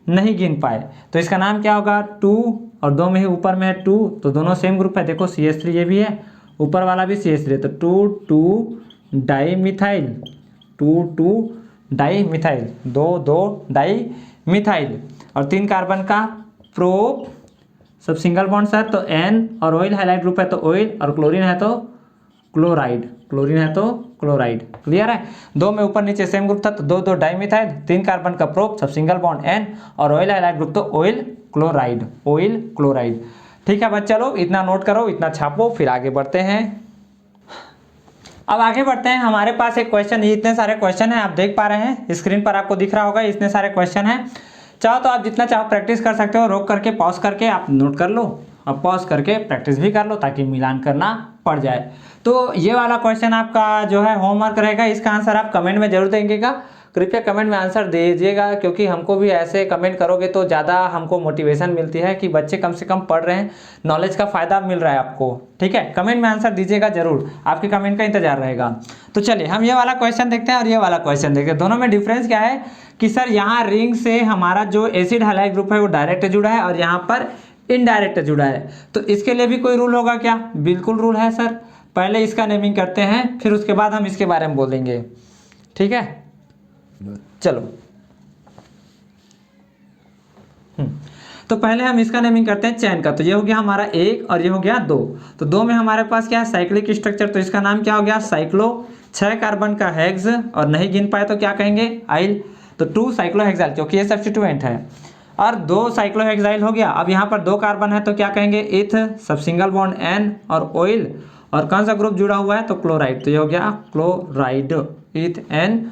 नहीं गिन पाए, तो इसका नाम क्या होगा 2, और 2 में ही ऊपर में है 2, तो दोनों सेम ग्रुप है, देखो CH3 ये भी है, ऊपर वाला भी CH3 है, तो 2 2 di methyl, 2 2 di methyl, 2 2 di methyl, और 3 कार्बन का प्रोप, सब सिंगल बॉन्ड सर, तो N, और ऑयल हाइलाइट ग्रुप है तो ऑयल, और क्लोरीन है तो क्लोराइड, क्लोरीन है तो क्लोराइड, क्लियर है। 2 में ऊपर नीचे सेम ग्रुप था तो 2 2 डाई मिथाइल, 3 कार्बन का प्रोप, सब सिंगल बॉन्ड N, और ऑयल हाइलाइट ग्रुप तो ऑयल क्लोराइड, ऑयल क्लोराइड। ठीक है बच्चा लोग, इतना नोट करो, इतना छापो, फिर आगे बढ़ते हैं। अब आगे बढ़ते हैं, हमारे पास एक क्वेश्चन, इतने सारे क्वेश्चन हैं, आप देख पा रहे हैं स्क्रीन पर, आपको दिख रहा होगा इतने सारे क्वेश्चन हैं। चाहो तो आप जितना चाहो प्रैक्टिस कर सकते हो, रोक करके पॉज करके आप नोट कर लो, अब पॉज करके प्रैक्टिस भी कर लो ताकि मिलान करना पड़ जाए। तो ये वाला क्वेश्चन आपका जो है होमवर्क रहेगा, इसका आंसर आप कमेंट में जरूर देंगेगा, कृपया कमेंट में आंसर दीजिएगा, क्योंकि हमको भी ऐसे कमेंट करोगे तो ज़्यादा हमको मोटिवेशन मिलती है कि बच्चे कम से कम पढ़ रहे हैं, नॉलेज का फ़ायदा मिल रहा है आपको। ठीक है, कमेंट में आंसर दीजिएगा जरूर, आपके कमेंट का इंतजार रहेगा। तो चलिए हम ये वाला क्वेश्चन देखते हैं और ये वाला क्वेश्चन देखते हैं, दोनों में डिफरेंस क्या है कि सर यहाँ रिंग से हमारा जो एसिड हाइलाइट ग्रुप है वो डायरेक्ट जुड़ा है और यहाँ पर इनडायरेक्ट जुड़ा है, तो इसके लिए भी कोई रूल होगा क्या, बिल्कुल रूल है सर। पहले इसका नेमिंग करते हैं, फिर उसके बाद हम इसके बारे में बोलेंगे। ठीक है, चलो तो पहले हम इसका नेमिंग करते हैं चैन का। तो ये हो गया हमारा 1 और ये हो गया 2, तो 2 में हमारे पास क्या है, साइक्लिक स्ट्रक्चर, तो इसका नाम क्या हो गया, साइक्लो। 6 कार्बन का हेक्स, और नहीं गिन पाए तो क्या कहेंगे, आइल, तो 2 साइक्लोहेक्साइल, क्योंकि ये सब्स्टिट्यूएंट है, और 2 साइक्लोहेक्साइल हो गया। अब यहाँ पर 2 कार्बन है तो क्या कहेंगे, इथ, सब सिंगल बॉन्ड N, और ऑयल, और कौन सा ग्रुप जुड़ा हुआ है, तो क्लोराइड, तो ये हो गया क्लोराइड, इथेन,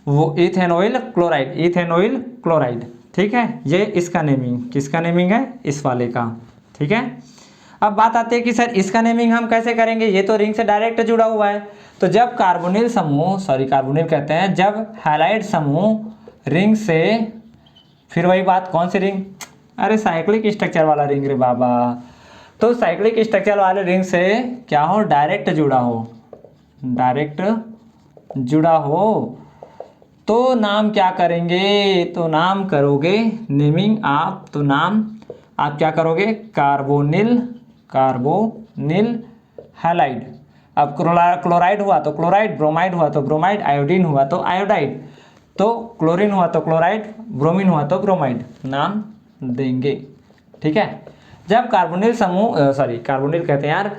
वो इथेनॉइल क्लोराइड, इथेनॉइल क्लोराइड। ठीक है, ये इसका नेमिंग, किसका नेमिंग है, इस वाले का। ठीक है, अब बात आती है कि सर इसका नेमिंग हम कैसे करेंगे, ये तो रिंग से डायरेक्ट जुड़ा हुआ है, तो जब कार्बोनिल समूह, सॉरी कार्बोनिल कहते हैं, जब हैलाइड समूह रिंग से, फिर वही बात, कौन सी रिंग, अरे साइक्लिक स्ट्रक्चर वाला रिंग रे बाबा, तो साइक्लिक स्ट्रक्चर वाले रिंग से क्या हो, डायरेक्ट जुड़ा हो, डायरेक्ट जुड़ा हो, तो नाम क्या करेंगे, तो नाम करोगे नेमिंग आप, तो नाम आप क्या करोगे, कार्बोनिल, कार्बोनिल हैलाइड। अब क्लोराइड हुआ तो क्लोराइड, ब्रोमाइड हुआ तो ब्रोमाइड, आयोडीन हुआ तो आयोडाइड, तो क्लोरीन हुआ तो क्लोराइड, ब्रोमीन हुआ तो ब्रोमाइड, नाम देंगे। ठीक है, जब कार्बोनिल समूह, सॉरी कार्बोनिल कहते हैं यार,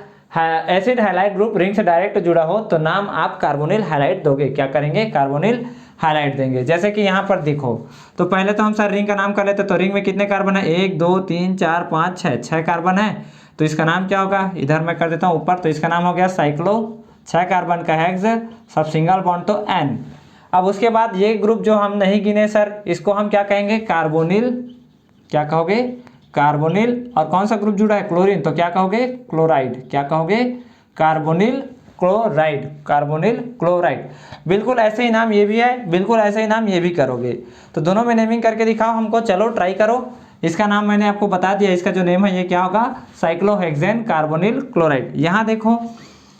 एसिड हाइलाइट ग्रुप रिंग से डायरेक्ट जुड़ा हो तो नाम आप कार्बोनिल हाइलाइट दोगे, क्या करेंगे, कार्बोनिल हाइलाइट देंगे। जैसे कि यहाँ पर देखो, तो पहले तो हम सर रिंग का नाम कर लेते, तो रिंग में कितने कार्बन है, 1 2 3 4 5 6, 6 कार्बन है, तो इसका नाम क्या होगा, इधर मैं कर देता हूँ ऊपर, तो इसका नाम हो गया साइक्लो। 6 कार्बन का हेक्स, सब सिंगल बॉन्ड तो N। अब उसके बाद ये ग्रुप जो हम नहीं गिने सर, इसको हम क्या कहेंगे, कार्बोनिल, क्या कहोगे, कार्बोनिल, और कौन सा ग्रुप जुड़ा है, क्लोरीन, तो क्या कहोगे, क्लोराइड, क्या कहोगे, कार्बोनिल क्लोराइड, कार्बोनिल क्लोराइड। बिल्कुल ऐसे ही नाम ये भी है, बिल्कुल ऐसे ही नाम ये भी करोगे। तो दोनों में नेमिंग करके दिखाओ हमको, चलो ट्राई करो। इसका नाम मैंने आपको बता दिया, इसका जो नेम है ये क्या होगा, साइक्लोहेक्सेन कार्बोनिल क्लोराइड। यहाँ देखो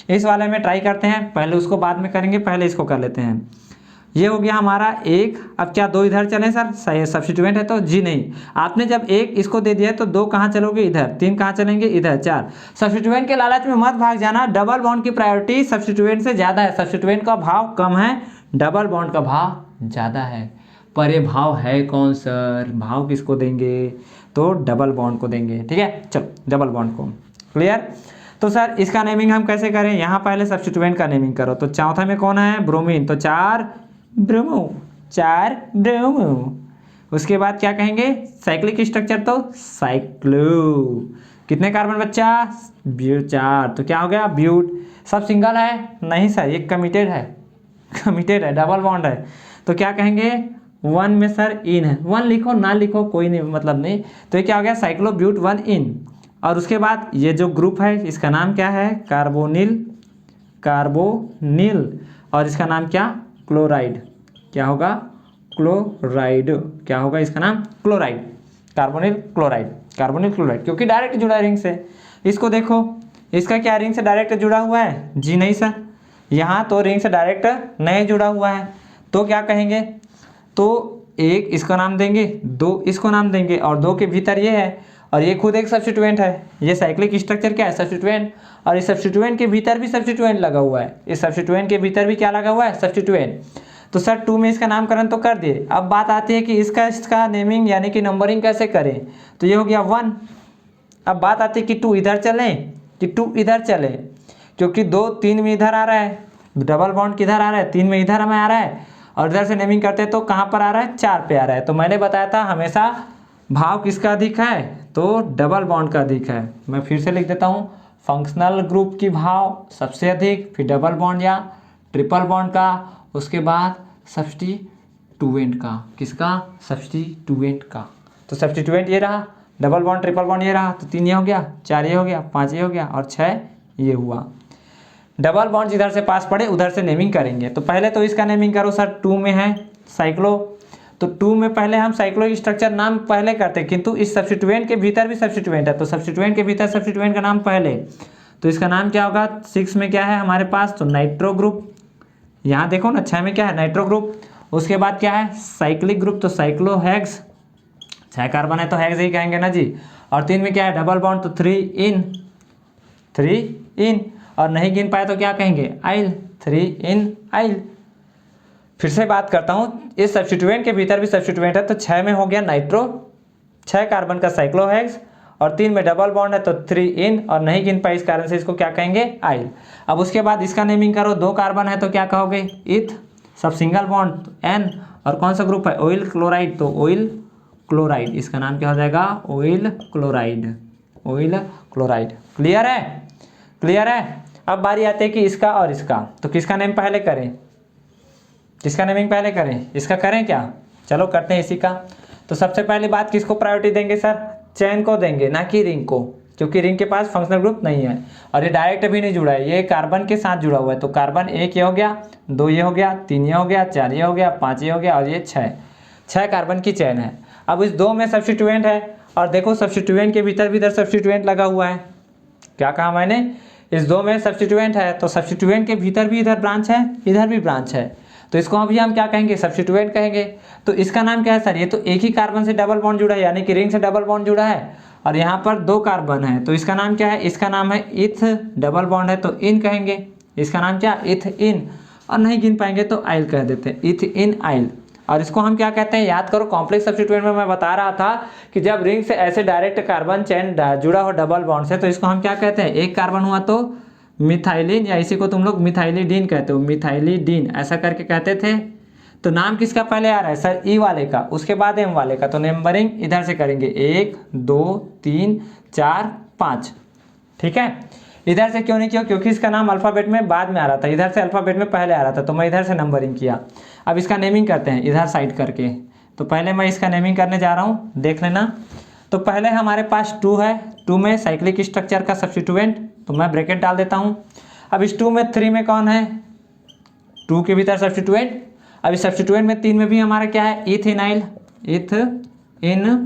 इस वाले में ट्राई करते हैं, पहले उसको बाद में करेंगे, पहले इसको कर लेते हैं। ये हो गया हमारा एक। अब क्या दो इधर चलें सर, सब्स्टिट्यूएंट है तो जी नहीं, आपने जब एक इसको दे दिया है तो दो कहाँ चलोगे इधर, तीन कहाँ चलेंगे इधर, चार। सब्स्टिट्यूएंट के लालच में मत भाग जाना, डबल बॉन्ड की प्रायोरिटी सब्स्टिट्यूएंट से ज़्यादा है, सब्स्टिट्यूएंट का भाव कम है, डबल बॉन्ड का भाव ज़्यादा है। पर ये भाव है कौन सर, भाव किसको देंगे, तो डबल बॉन्ड को देंगे। ठीक है, चलो डबल बॉन्ड को, क्लियर। तो सर इसका नेमिंग हम कैसे करें, यहाँ पहले सब्स्टिट्यूएंट का नेमिंग करो। तो चौथा में कौन है, ब्रोमीन, तो चार ब्रोमो, चार ब्रोमो। उसके बाद क्या कहेंगे, साइक्लिक स्ट्रक्चर तो साइक्लो, कितने कार्बन बच्चा, चार, तो क्या हो गया ब्यूट। सब सिंगल है, नहीं सर ये कमिटेड है, कमिटेड है, डबल बॉन्ड है। तो क्या कहेंगे, वन में सर इन है, वन लिखो ना लिखो कोई नहीं मतलब नहीं। तो ये क्या हो गया, साइक्लो ब्यूट वन इन। और उसके बाद ये जो ग्रुप है इसका नाम क्या है, कार्बोनिल, कार्बोनिल, और इसका नाम क्या, क्लोराइड। क्या होगा, क्लोराइड, क्या होगा इसका नाम, chloride, carbonyl chloride, carbonyl chloride, क्योंकि डायरेक्ट जुड़ा है रिंग से। इसको देखो, इसका क्या रिंग से डायरेक्ट जुड़ा हुआ है, जी नहीं सर, यहाँ तो रिंग से डायरेक्ट नहीं जुड़ा हुआ है। तो क्या कहेंगे, तो एक इसका नाम देंगे, दो इसको नाम देंगे, और दो के भीतर ये है, और ये खुद एक सब्स्टिट्यूएंट है। ये साइक्लिक स्ट्रक्चर क्या है, सब्स्टिट्यूएंट, और इस सब्स्टिट्यूएंट के भीतर भी सब्स्टिट्यूएंट लगा हुआ है, इस सब्स्टिट्यूएंट के भीतर भी क्या लगा हुआ है, सब्स्टिट्यूएंट। तो सर टू में इसका नामकरण तो कर दिए, अब बात आती है कि इसका नेमिंग यानी कि नंबरिंग कैसे करें। तो ये हो गया वन। अब बात आती है कि टू इधर चलें कि टू इधर चले, क्योंकि दो तीन में इधर आ रहा है, डबल बॉन्ड किधर आ रहा है, तीन में इधर हमें आ रहा है, और इधर से नेमिंग करते हैं तो कहाँ पर आ रहा है, चार पे आ रहा है। तो मैंने बताया था हमेशा भाव किसका अधिक है, तो डबल बॉन्ड का अधिक है। मैं फिर से लिख देता हूँ, फंक्शनल ग्रुप की भाव सबसे अधिक, फिर डबल बॉन्ड या ट्रिपल बॉन्ड का, उसके बाद सब्स्टिट्यूएंट का, किसका, सब्स्टिट्यूएंट का। तो सब्स्टिट्यूएंट ये रहा, डबल बॉन्ड ट्रिपल बॉन्ड ये रहा, तो तीन ये हो गया, चार ये हो गया, पाँच ये हो गया, और छः ये हुआ। डबल बॉन्ड जिधर से पास पड़े उधर से नेमिंग करेंगे। तो पहले तो इसका नेमिंग करो सर, टू में है साइक्लो, तो टू में पहले हम साइक्लो स्ट्रक्चर नाम पहले करते हैं, किंतु इस सब्स्टिट्यूएंट के भीतर भी सब्स्टिट्यूएंट है, तो सब्स्टिट्यूएंट के भीतर सब्स्टिट्यूएंट का नाम पहले। तो इसका नाम क्या होगा, सिक्स में क्या है हमारे पास, तो नाइट्रो ग्रुप। यहाँ देखो ना, छः में क्या है, नाइट्रो ग्रुप। उसके बाद क्या है, साइक्लिक ग्रुप, तो साइक्लोहेक्स, छः कार्बन है तो हेक्स ही कहेंगे ना जी। और तीन में क्या है, डबल बॉन्ड, तो थ्री इन, थ्री इन, और नहीं गिन पाए तो क्या कहेंगे, आइल, थ्री इन आइल। फिर से बात करता हूँ, इस सब्स्टिट्यूएंट के भीतर भी सब्स्टिट्यूएंट है, तो छः में हो गया नाइट्रो, छः कार्बन का साइक्लोहेक्स, और तीन में डबल बॉन्ड है तो थ्री इन, और नहीं गिन पाए इस कारण से इसको क्या कहेंगे, आइल। अब उसके बाद इसका नेमिंग करो, दो कार्बन है तो क्या कहोगे, इथ, सब सिंगल बॉन्ड एन, और कौन सा ग्रुप है, ऑयल क्लोराइड, तो ऑयल क्लोराइड, इसका नाम क्या हो जाएगा, oil chloride, oil chloride. Clear है, क्लियर है। अब बारी आती है कि इसका और इसका, तो किसका नेम पहले करें, किसका नेमिंग पहले करें, इसका करें क्या, चलो करते हैं इसी का। तो सबसे पहली बात किसको प्रायोरिटी देंगे सर, चेन को देंगे, ना कि रिंग को, क्योंकि रिंग के पास फंक्शनल ग्रुप नहीं है, और ये डायरेक्ट भी नहीं जुड़ा है, ये कार्बन के साथ जुड़ा हुआ है। तो कार्बन एक ये हो गया, दो ये हो गया, तीन ये हो गया, चार ये हो गया, पाँच ये हो गया, और ये छः, छः कार्बन की चेन है। अब इस दो में सब्स्टिट्यूएंट है, और देखो सब्स्टिट्यूएंट के भीतर भी इधर सब्स्टिट्यूएंट लगा हुआ है। क्या कहा मैंने, इस दो में सब्स्टिट्यूएंट है, तो सब्स्टिट्यूएंट के भीतर भी इधर ब्रांच है, इधर भी ब्रांच है, तो इसको अभी हम क्या कहेंगे, सब्स्टिट्यूएंट कहेंगे। तो इसका नाम क्या है सर, ये तो एक ही कार्बन से डबल बॉन्ड जुड़ा है, यानी कि रिंग से डबल बॉन्ड जुड़ा है, और यहाँ पर दो कार्बन है, तो इसका नाम क्या है, इसका नाम है इथ, डबल बॉन्ड है तो इन कहेंगे, इसका नाम क्या, इथ इन, और नहीं गिन पाएंगे तो आइल कह देते हैं, इथ इन आइल। और इसको हम क्या कहते हैं, याद करो, कॉम्प्लेक्स सब्स्टिट्यूएंट में मैं बता रहा था कि जब रिंग से ऐसे डायरेक्ट कार्बन चेन जुड़ा हो डबल बॉन्ड से, तो इसको हम क्या कहते हैं, एक कार्बन हुआ तो मिथाइलिन, या इसी को तुम लोग मिथाइलिडीन कहते हो, मिथाइलिडीन ऐसा करके कहते थे। तो नाम किसका पहले आ रहा है सर, ई वाले का, उसके बाद एम वाले का। तो नंबरिंग इधर से करेंगे, एक, दो, तीन, चार, पाँच, ठीक है। इधर से क्यों नहीं किया, क्योंकि इसका नाम अल्फ़ाबेट में बाद में आ रहा था, इधर से अल्फ़ाबेट में पहले आ रहा था, तो मैं इधर से नंबरिंग किया। अब इसका नेमिंग करते हैं इधर साइड करके। तो पहले मैं इसका नेमिंग करने जा रहा हूँ, देख लेना। तो पहले हमारे पास टू है, टू में साइक्लिक स्ट्रक्चर का सब्स्टिट्यूएंट, तो मैं ब्रैकेट डाल देता हूँ। अब इस 2 में 3 में कौन है, 2 के भीतर सब्स्टिट्यूएंट। अब इस सब्स्टिट्यूएंट में 3 में भी हमारा क्या है, इथेनाइल, इथेनाइल।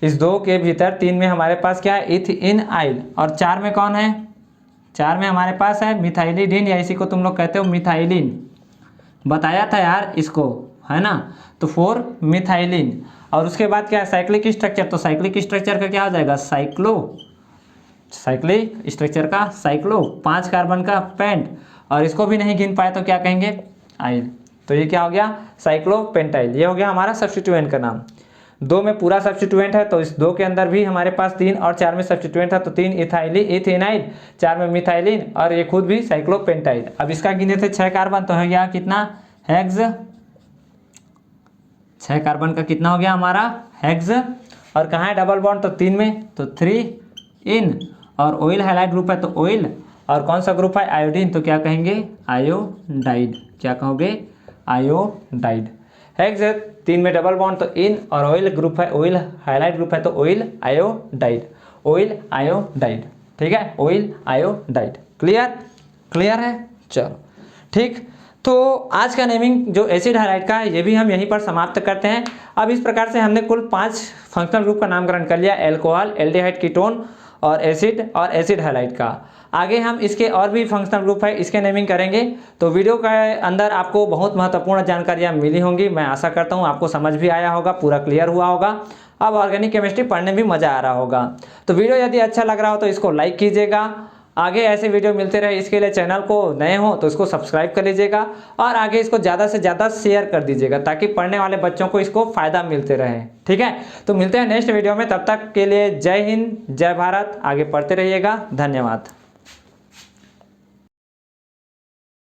इस 2 के भीतर 3 में हमारे पास क्या है, इथेनाइल। और 4 में कौन है, 4 में हमारे पास है मिथाइलिडीन, या इसी को तुम लोग कहते हो मिथाइलिन, बताया था यार इसको, है ना। तो 4 मिथाइलिन। और उसके बाद क्या है, साइक्लिक स्ट्रक्चर। तो साइक्लिक स्ट्रक्चर का क्या हो जाएगा, साइक्लिक स्ट्रक्चर का साइक्लो, 5 कार्बन का पेंट। और इसको भी नहीं गिन पाए तो क्या कहेंगे, आइल। तो ये क्या हो गया, साइक्लोपेंटाइल। ये हो गया हमारा सब्स्टिट्यूएंट का नाम। 2 में पूरा सब्स्टिट्यूएंट है, तो इस 2 के अंदर भी हमारे पास 3 और 4 में सब्स्टिट्यूएंट है, तो 3 इथेनाइल, 4 में मिथाइलिन और ये खुद भी साइक्लोपेंटाइल। अब इसका गिने थे 6 कार्बन, तो हो गया कितना, हेक्स। 6 कार्बन का कितना हो गया हमारा, हेक्स। और कहाँ है डबल बॉन्ड, तो 3 में, तो 3 इन। और ऑयल हाइलाइट ग्रुप है तो ऑयल। और कौन सा ग्रुप है, आयोडीन, तो क्या कहेंगे, आयोडाइड। क्या कहोगे, आयोडाइड। हेक्स 3 में डबल बॉन्ड तो इन, और ऑयल ग्रुप है, ऑयल हाइलाइट ग्रुप है तो ऑयल आयोडाइड, ऑयल आयोडाइड। ठीक है, ऑयल आयोडाइड। क्लियर है, चलो ठीक। तो आज का नेमिंग जो एसिड हाइलाइट का है ये भी हम यहीं पर समाप्त करते हैं। अब इस प्रकार से हमने कुल 5 फंक्शनल ग्रुप का नामकरण कर लिया, एल्कोहल, एल्डिहाइड, कीटोन और एसिड हाइलाइट का। आगे हम इसके और भी फंक्शनल ग्रुप है इसके नेमिंग करेंगे। तो वीडियो के अंदर आपको बहुत महत्वपूर्ण जानकारियाँ मिली होंगी, मैं आशा करता हूँ आपको समझ भी आया होगा, पूरा क्लियर हुआ होगा। अब ऑर्गेनिक केमिस्ट्री पढ़ने में मज़ा आ रहा होगा। तो वीडियो यदि अच्छा लग रहा हो तो इसको लाइक कीजिएगा। आगे ऐसे वीडियो मिलते रहे इसके लिए चैनल को नए हो तो इसको सब्सक्राइब कर लीजिएगा, और आगे इसको ज़्यादा से ज़्यादा शेयर कर दीजिएगा ताकि पढ़ने वाले बच्चों को इसको फ़ायदा मिलते रहे। ठीक है, तो मिलते हैं नेक्स्ट वीडियो में, तब तक के लिए जय हिंद, जय भारत। आगे पढ़ते रहिएगा, धन्यवाद।